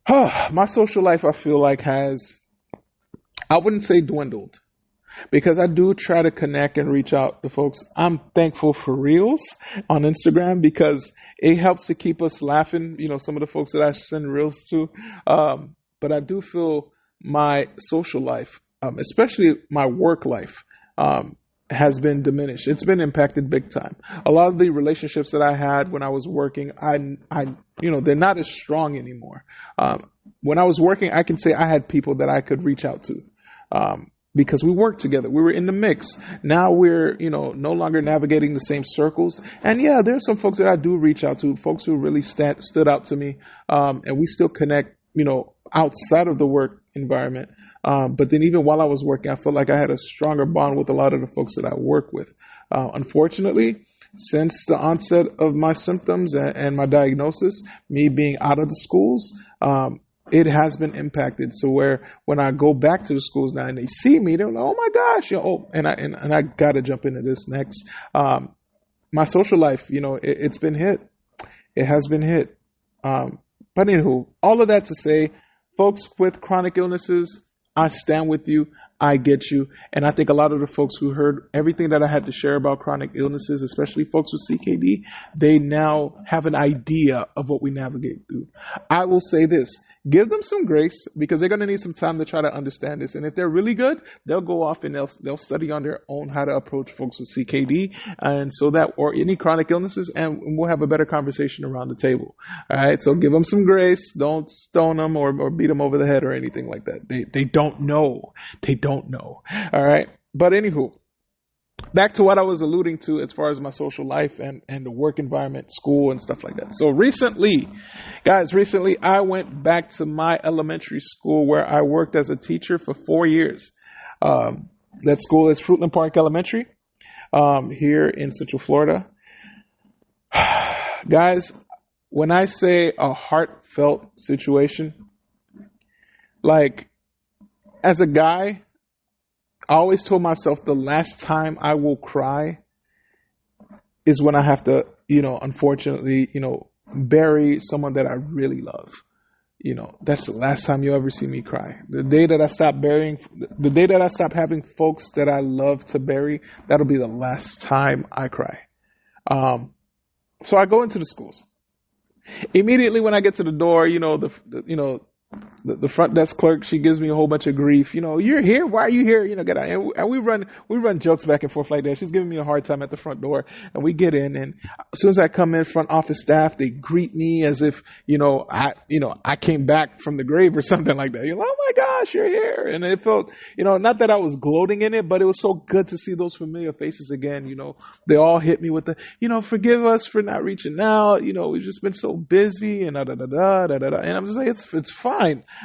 A: my social life, I feel like I wouldn't say dwindled, because I do try to connect and reach out to folks. I'm thankful for Reels on Instagram because it helps to keep us laughing, some of the folks that I send Reels to. But I do feel my social life, especially my work life, has been diminished. It's been impacted big time. A lot of the relationships that I had when I was working, they're not as strong anymore. When I was working, I can say I had people that I could reach out to, because we worked together. We were in the mix. Now we're, no longer navigating the same circles. And yeah, there's some folks that I do reach out to, folks who really stood out to me. And we still connect, outside of the work environment. But then even while I was working, I felt like I had a stronger bond with a lot of the folks that I work with. Unfortunately, since the onset of my symptoms and my diagnosis, me being out of the schools, it has been impacted. So where when I go back to the schools now and they see me, they're like, "Oh my gosh!" And I gotta jump into this next. My social life, it's been hit. It has been hit. But anywho, all of that to say, folks with chronic illnesses, I stand with you. I get you. And I think a lot of the folks who heard everything that I had to share about chronic illnesses, especially folks with CKD, they now have an idea of what we navigate through. I will say this. Give them some grace, because they're going to need some time to try to understand this. And if they're really good, they'll go off and they'll study on their own how to approach folks with CKD and or any chronic illnesses, and we'll have a better conversation around the table. All right. So give them some grace. Don't stone them or beat them over the head or anything like that. They don't know. They don't know. All right. But anywho, back to what I was alluding to as far as my social life and the work environment, school and stuff like that. So recently I went back to my elementary school where I worked as a teacher for 4 years. That school is Fruitland Park Elementary, here in Central Florida. Guys, when I say a heartfelt situation, like, as a guy, I always told myself the last time I will cry is when I have to, unfortunately, bury someone that I really love. That's the last time you'll ever see me cry. The day that I stop having folks that I love to bury, that'll be the last time I cry. So I go into the schools. Immediately when I get to the door, the front desk clerk, she gives me a whole bunch of grief. You're here. Why are you here? Get out. And we run jokes back and forth like that. She's giving me a hard time at the front door, and we get in. And as soon as I come in, front office staff, they greet me as if I came back from the grave or something like that. Oh my gosh, you're here. And it felt, not that I was gloating in it, but it was so good to see those familiar faces again. They all hit me with the, forgive us for not reaching out. We've just been so busy and da da da da da da. And I'm just like, it's fine.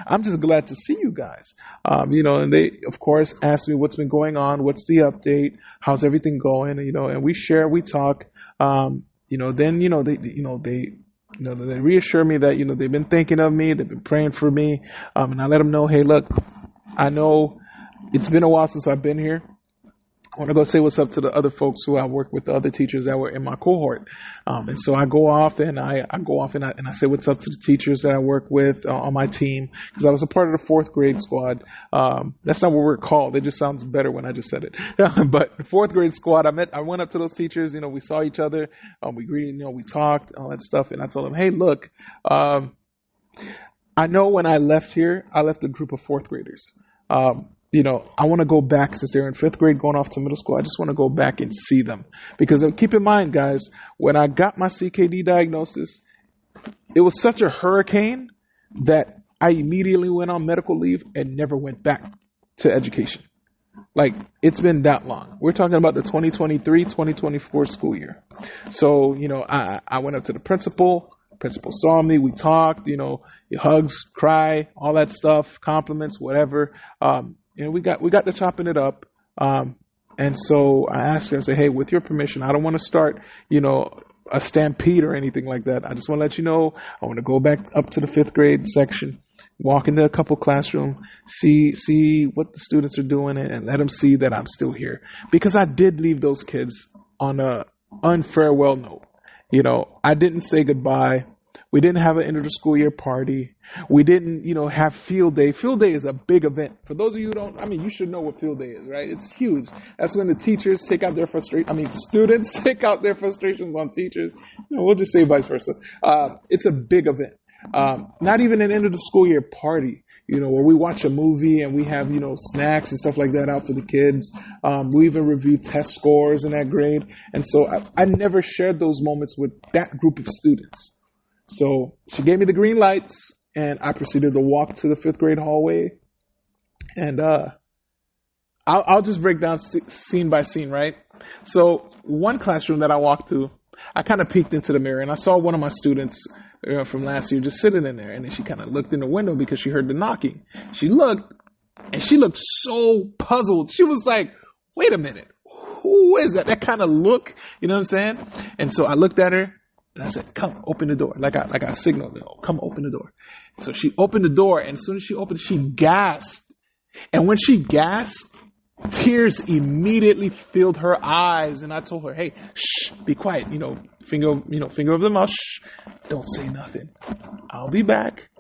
A: I'm just glad to see you guys. And they, of course, ask me what's been going on, what's the update, how's everything going, and we share, we talk. Then they reassure me that they've been thinking of me, they've been praying for me, and I let them know, hey, look, I know it's been a while since I've been here. I want to go say what's up to the other folks who I work with, the other teachers that were in my cohort. And so I go off and I say what's up to the teachers that I work with on my team, because I was a part of the 4th grade squad. That's not what we're called. It just sounds better when I just said it. But the 4th grade squad, I went up to those teachers, we saw each other, we greeted, we talked, all that stuff. And I told them, hey, look, I know when I left here, I left a group of 4th graders. I want to go back since they're in 5th grade going off to middle school. I just want to go back and see them, because keep in mind, guys, when I got my CKD diagnosis, it was such a hurricane that I immediately went on medical leave and never went back to education. Like, it's been that long. We're talking about the 2023-2024 school year. So, I went up to the principal. Principal saw me. We talked, hugs, cry, all that stuff, compliments, whatever. We got to chopping it up. And so I asked her, I said, hey, with your permission, I don't want to start, a stampede or anything like that. I just want to let you know, I want to go back up to the 5th grade section, walk into a couple classroom, see what the students are doing, and let them see that I'm still here. Because I did leave those kids on a unfarewell note. I didn't say goodbye. We didn't have an end of the school year party. We didn't, have field day. Field day is a big event. For those of you who don't, you should know what field day is, right? It's huge. That's when the teachers take out their students take out their frustrations on teachers. We'll just say vice versa. It's a big event. Not even an end of the school year party, where we watch a movie and we have, snacks and stuff like that out for the kids. We even review test scores in that grade. And so I never shared those moments with that group of students. So she gave me the green lights, and I proceeded to walk to the 5th grade hallway. And I'll just break down scene by scene, right? So one classroom that I walked to, I kind of peeked into the mirror, and I saw one of my students from last year just sitting in there. And then she kind of looked in the window because she heard the knocking. She looked, and she looked so puzzled. She was like, wait a minute, who is that? That kind of look, you know what I'm saying? And so I looked at her. And I said, come, open the door. Like I signaled, come open the door. So she opened the door, and as soon as she opened, she gasped. And when she gasped, tears immediately filled her eyes. And I told her, hey, shh, be quiet. Finger over the mouth. Shh, don't say nothing. I'll be back.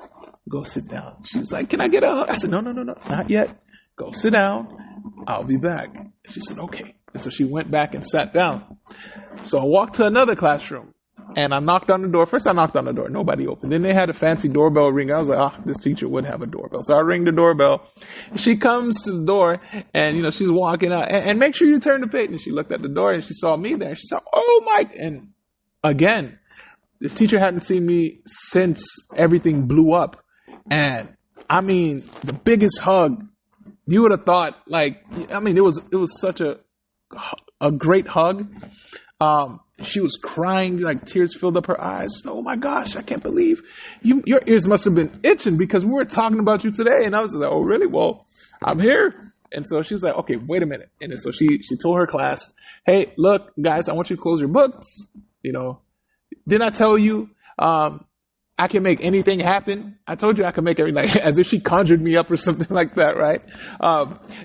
A: Go sit down. She was like, can I get a hug? I said, no, not yet. Go sit down. I'll be back. She said, okay. And so she went back and sat down. So I walked to another classroom. And I knocked on the door. First I knocked on the door. Nobody opened. Then they had a fancy doorbell ring. I was like, this teacher would have a doorbell. So I ring the doorbell. She comes to the door, and, she's walking out. And make sure you turn the page. And she looked at the door, and she saw me there. And she said, oh, my. And again, this teacher hadn't seen me since everything blew up. And, the biggest hug, you would have thought, it was such a great hug. She was crying, like tears filled up her eyes. Oh my gosh, I can't believe your ears must have been itching because we were talking about you today. And I was like, oh really? Well, I'm here. And so she was like, okay, wait a minute. And then so she told her class, hey, look, guys, I want you to close your books. You know, didn't I tell you I can make anything happen? I told you I can make everything, like, as if she conjured me up or something like that, right?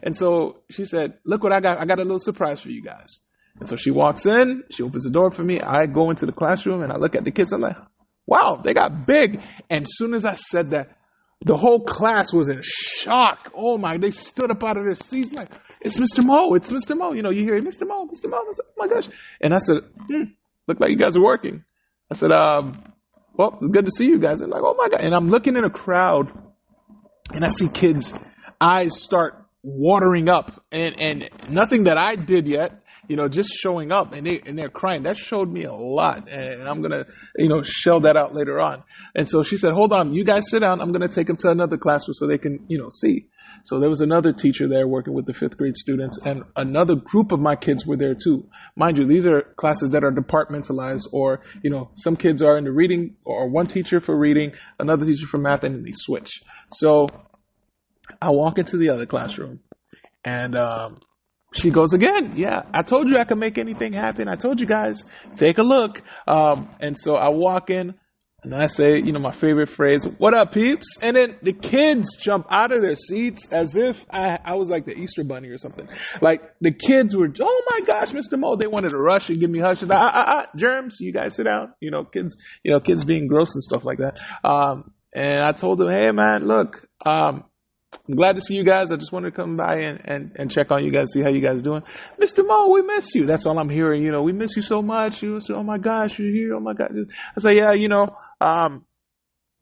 A: And so she said, look what I got. I got a little surprise for you guys. And so she walks in, she opens the door for me. I go into the classroom and I look at the kids. I'm like, wow, they got big. And as soon as I said that, the whole class was in shock. Oh my, they stood up out of their seats like, it's Mr. Mo, it's Mr. Mo. You know, you hear Mr. Mo, Mr. Mo. I said, oh my gosh. And I said, look like you guys are working. I said, well, it's good to see you guys. And like, oh my God. And I'm looking in a crowd and I see kids' eyes start watering up and nothing that I did yet, you know, just showing up and they're crying. That showed me a lot. And I'm going to, you know, shell that out later on. And so she said, hold on, you guys sit down. I'm going to take them to another classroom so they can, you know, see. So there was another teacher there working with the 5th grade students, and another group of my kids were there too. Mind you, these are classes that are departmentalized, or, you know, some kids are in the reading, or one teacher for reading, another teacher for math, and then they switch. So I walk into the other classroom and, she goes again. Yeah, I told you I could make anything happen. I told you guys, take a look. And so I walk in and I say, you know, my favorite phrase, what up, peeps? And then the kids jump out of their seats as if I was like the Easter bunny or something. Like the kids were, oh my gosh, Mr. Mo, they wanted to rush and give me hush. And germs, you guys sit down. You know, kids being gross and stuff like that. And I told them, hey man, look, I'm glad to see you guys. I just wanted to come by and check on you guys, see how you guys doing. Mr. Mo, we miss you. That's all I'm hearing. You know, we miss you so much. You say, oh my gosh, you're here. Oh my God. I say, yeah, you know, I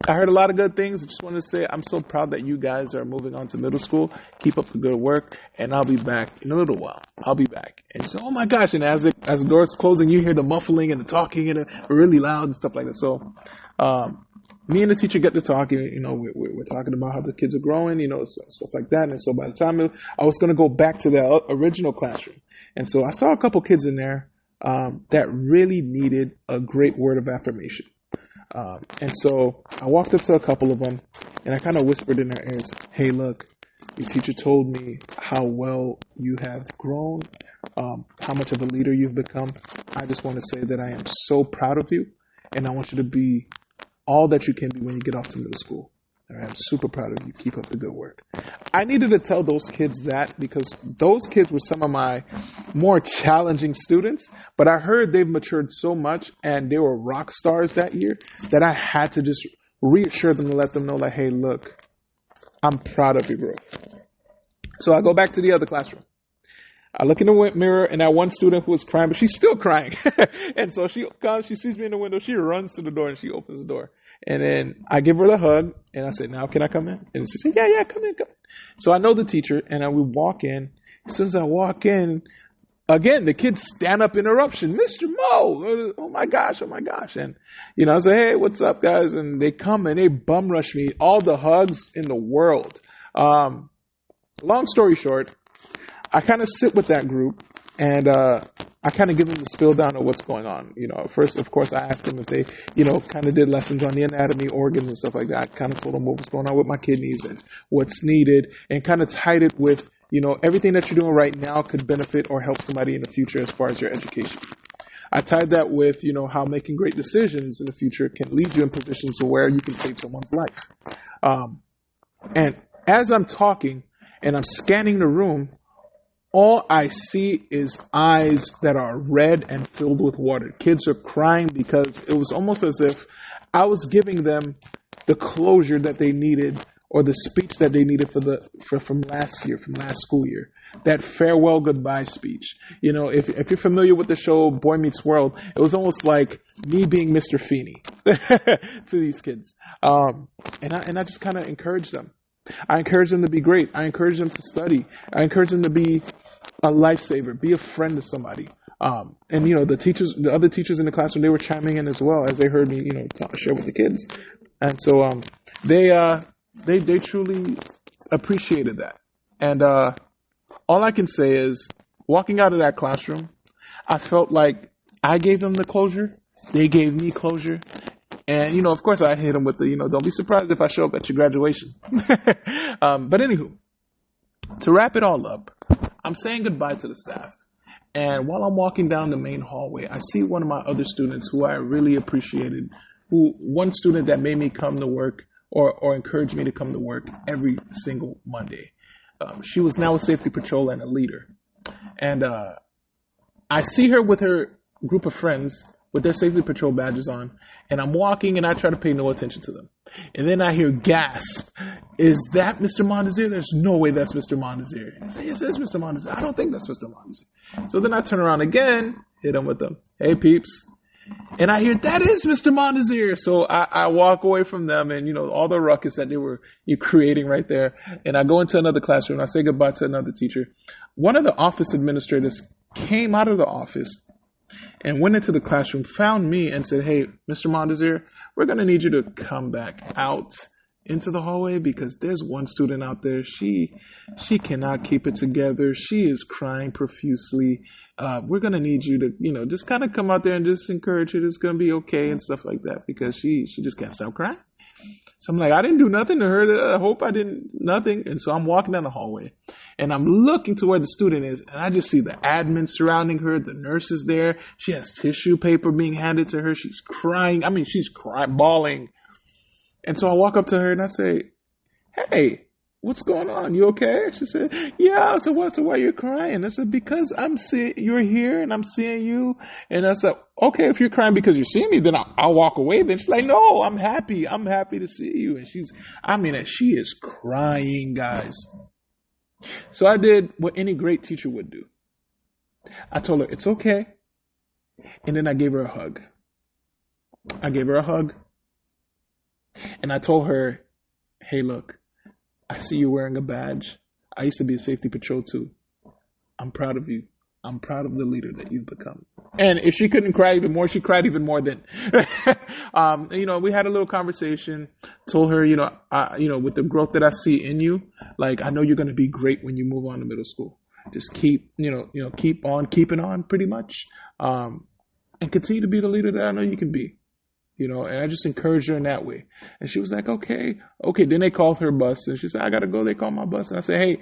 A: heard a lot of good things. I just wanted to say I'm so proud that you guys are moving on to middle school. Keep up the good work, and I'll be back in a little while. I'll be back. And she said, oh my gosh. And as the door's closing, you hear the muffling and the talking and really loud and stuff like that. So, me and the teacher get to talking, you know, we're talking about how the kids are growing, you know, stuff like that. And so by the time I was going to go back to the original classroom. And so I saw a couple kids in there that really needed a great word of affirmation. And so I walked up to a couple of them and I kind of whispered in their ears, hey, look, your teacher told me how well you have grown, how much of a leader you've become. I just want to say that I am so proud of you, and I want you to be all that you can be when you get off to middle school. All right, I'm super proud of you. Keep up the good work. I needed to tell those kids that because those kids were some of my more challenging students, but I heard they've matured so much and they were rock stars that year that I had to just reassure them and let them know, like, hey, look, I'm proud of you, bro. So I go back to the other classroom. I look in the mirror, and that one student who was crying, but she's still crying. And so she comes, she sees me in the window, she runs to the door, and she opens the door. And then I give her the hug, and I say, now can I come in? And she said, yeah, come in. So I know the teacher, and we walk in. As soon as I walk in, again, the kids stand up interruption. Mr. Mo, oh my gosh. And, you know, I say, hey, what's up, guys? And they come, and they bum rush me, all the hugs in the world. Long story short, I kind of sit with that group and I kind of give them the spill down of what's going on. You know, first, of course, I asked them if they, you know, kind of did lessons on the anatomy, organs and stuff like that. I kind of told them what was going on with my kidneys and what's needed, and kind of tied it with, you know, everything that you're doing right now could benefit or help somebody in the future as far as your education. I tied that with, you know, how making great decisions in the future can lead you in positions where you can save someone's life. And as I'm talking and I'm scanning the room, all I see is eyes that are red and filled with water. Kids are crying because it was almost as if I was giving them the closure that they needed, or the speech that they needed from last school year. That farewell goodbye speech. You know, if you're familiar with the show Boy Meets World, it was almost like me being Mr. Feeney to these kids. And I just kind of encouraged them. I encourage them to be great. I encourage them to study. I encourage them to be a lifesaver, be a friend to somebody. And, you know, the other teachers in the classroom, they were chiming in as well as they heard me, you know, share with the kids. And so they truly appreciated that. And all I can say is, walking out of that classroom, I felt like I gave them the closure. They gave me closure. And, you know, of course I hit them with the, you know, don't be surprised if I show up at your graduation. But anywho, To wrap it all up, I'm saying goodbye to the staff. And while I'm walking down the main hallway, I see one of my other students who I really appreciated, one student that made me come to work or encouraged me to come to work every single Monday. She was now a safety patrol and a leader. And I see her with her group of friends with their safety patrol badges on, and I'm walking and I try to pay no attention to them. And then I hear gasp, "Is that Mr. Mondesir? There's no way that's Mr. Mondesir." I say, "Yes, that's Mr. Mondesir. I don't think that's Mr. Mondesir." So then I turn around again, hit him with them, "Hey peeps." And I hear, "That is Mr. Mondesir." So I walk away from them and, all the ruckus that they were creating right there. And I go into another classroom. I say goodbye to another teacher. One of the office administrators came out of the office and went into the classroom, found me and said, "Hey, Mr. Mondesir, we're going to need you to come back out into the hallway because there's one student out there. She cannot keep it together. She is crying profusely. We're going to need you to, just kind of come out there and just encourage her. It's going to be okay," and stuff like that, because she just can't stop crying. So I'm like, I didn't do nothing to her. I hope I didn't, nothing. And so I'm walking down the hallway and I'm looking to where the student is. And I just see the admin surrounding her. The nurse is there. She has tissue paper being handed to her. She's crying. I mean, she's crying, bawling. And so I walk up to her and I say, "Hey, what's going on? You okay?" She said, "Yeah." I said, "What? So why are you crying?" I said, "Because I'm seeing you're here and I'm seeing you." And I said, "Okay, if you're crying because you're seeing me, then I'll walk away." Then she's like, "No, I'm happy. I'm happy to see you." And she is crying, guys. So I did what any great teacher would do. I told her, "It's okay." And then I gave her a hug. And I told her, "Hey, look, I see you wearing a badge. I used to be a safety patrol too. I'm proud of you. I'm proud of the leader that you've become." And if she couldn't cry even more, she cried even more then. We had a little conversation, told her, with the growth that I see in you, like, I know you're going to be great when you move on to middle school. Just keep on keeping on pretty much, and continue to be the leader that I know you can be. And I just encouraged her in that way. And she was like, okay. Then they called her bus and she said, "I got to go." They called my bus. And I said, "Hey,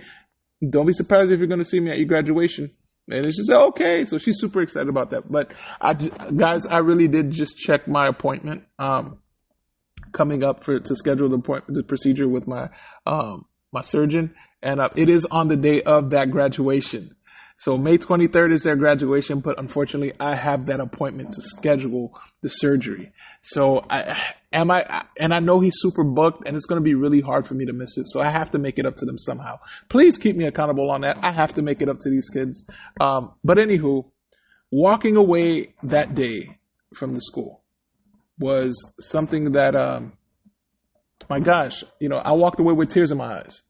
A: don't be surprised if you're going to see me at your graduation." And she said, "Okay." So she's super excited about that. But I really did just check my appointment, coming up to schedule the procedure with my surgeon. And it is on the day of that graduation. So May 23rd is their graduation, but unfortunately I have that appointment to schedule the surgery. So I know he's super booked and it's going to be really hard for me to miss it. So I have to make it up to them somehow. Please keep me accountable on that. I have to make it up to these kids. But anywho, walking away that day from the school was something that, my gosh, I walked away with tears in my eyes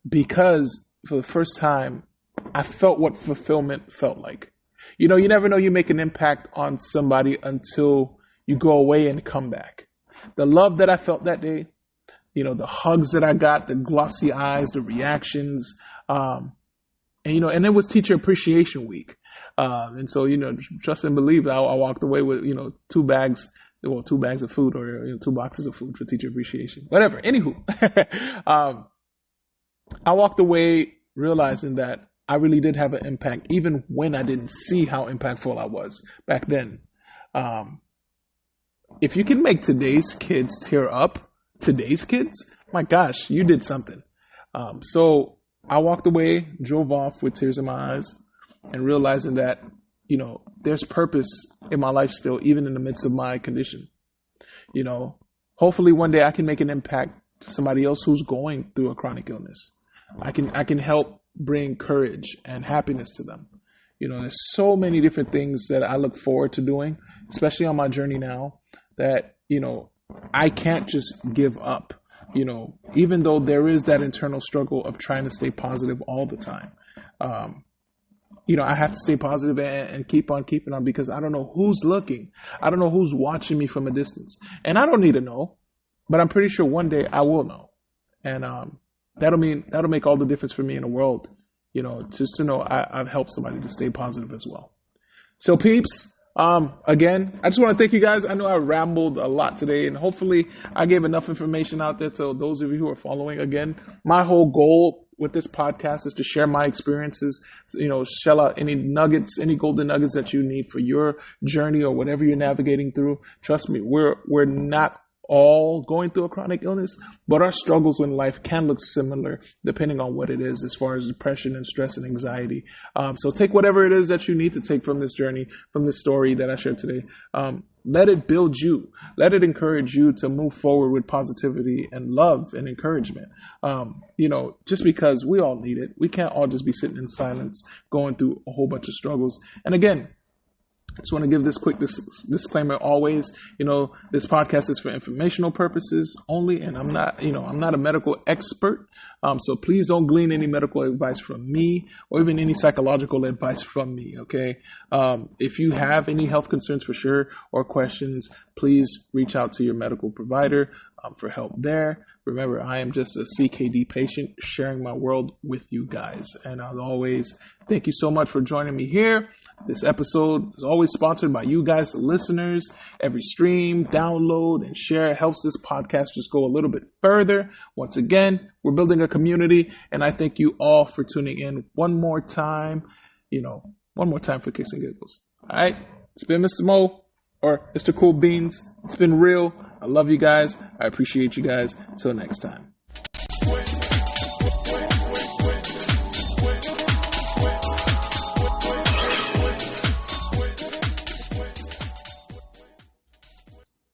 A: because for the first time, I felt what fulfillment felt like. You never know you make an impact on somebody until you go away and come back. The love that I felt that day, the hugs that I got, the glossy eyes, the reactions, and it was Teacher Appreciation Week. And so, trust and believe, I walked away with, 2 bags of food or 2 boxes of food for Teacher Appreciation. Whatever. Anywho, I walked away realizing that I really did have an impact, even when I didn't see how impactful I was back then. If you can make today's kids tear up, my gosh, you did something. So I walked away, drove off with tears in my eyes, and realizing that, there's purpose in my life still, even in the midst of my condition. Hopefully one day I can make an impact to somebody else who's going through a chronic illness. I can help bring courage and happiness to them. There's so many different things that I look forward to doing, especially on my journey now, that, I can't just give up, even though there is that internal struggle of trying to stay positive all the time. I have to stay positive and keep on keeping on, because I don't know who's looking. I don't know who's watching me from a distance, and I don't need to know, but I'm pretty sure one day I will know. And, that'll make all the difference for me in the world, just to know I've helped somebody to stay positive as well. So peeps, again, I just want to thank you guys. I know I rambled a lot today, and hopefully I gave enough information out there to those of you who are following. Again, my whole goal with this podcast is to share my experiences, shell out any nuggets, any golden nuggets that you need for your journey or whatever you're navigating through. Trust me, we're not all going through a chronic illness, but our struggles in life can look similar depending on what it is as far as depression and stress and anxiety. So take whatever it is that you need to take from this journey, from this story that I shared today. Let it build you. Let it encourage you to move forward with positivity and love and encouragement. Just because we all need it. We can't all just be sitting in silence going through a whole bunch of struggles. And again, I just want to give this quick disclaimer always, this podcast is for informational purposes only, and I'm not a medical expert. So please don't glean any medical advice from me or even any psychological advice from me. Okay. If you have any health concerns for sure or questions, please reach out to your medical provider for help there. Remember, I am just a CKD patient sharing my world with you guys. And as always, thank you so much for joining me here. This episode is always sponsored by you guys, the listeners. Every stream, download, and share helps this podcast just go a little bit further. Once again, we're building a community, and I thank you all for tuning in one more time. One more time for Kicks and Giggles. All right, it's been Mr. Mo or Mr. Cool Beans. It's been real. I love you guys. I appreciate you guys. Until next time.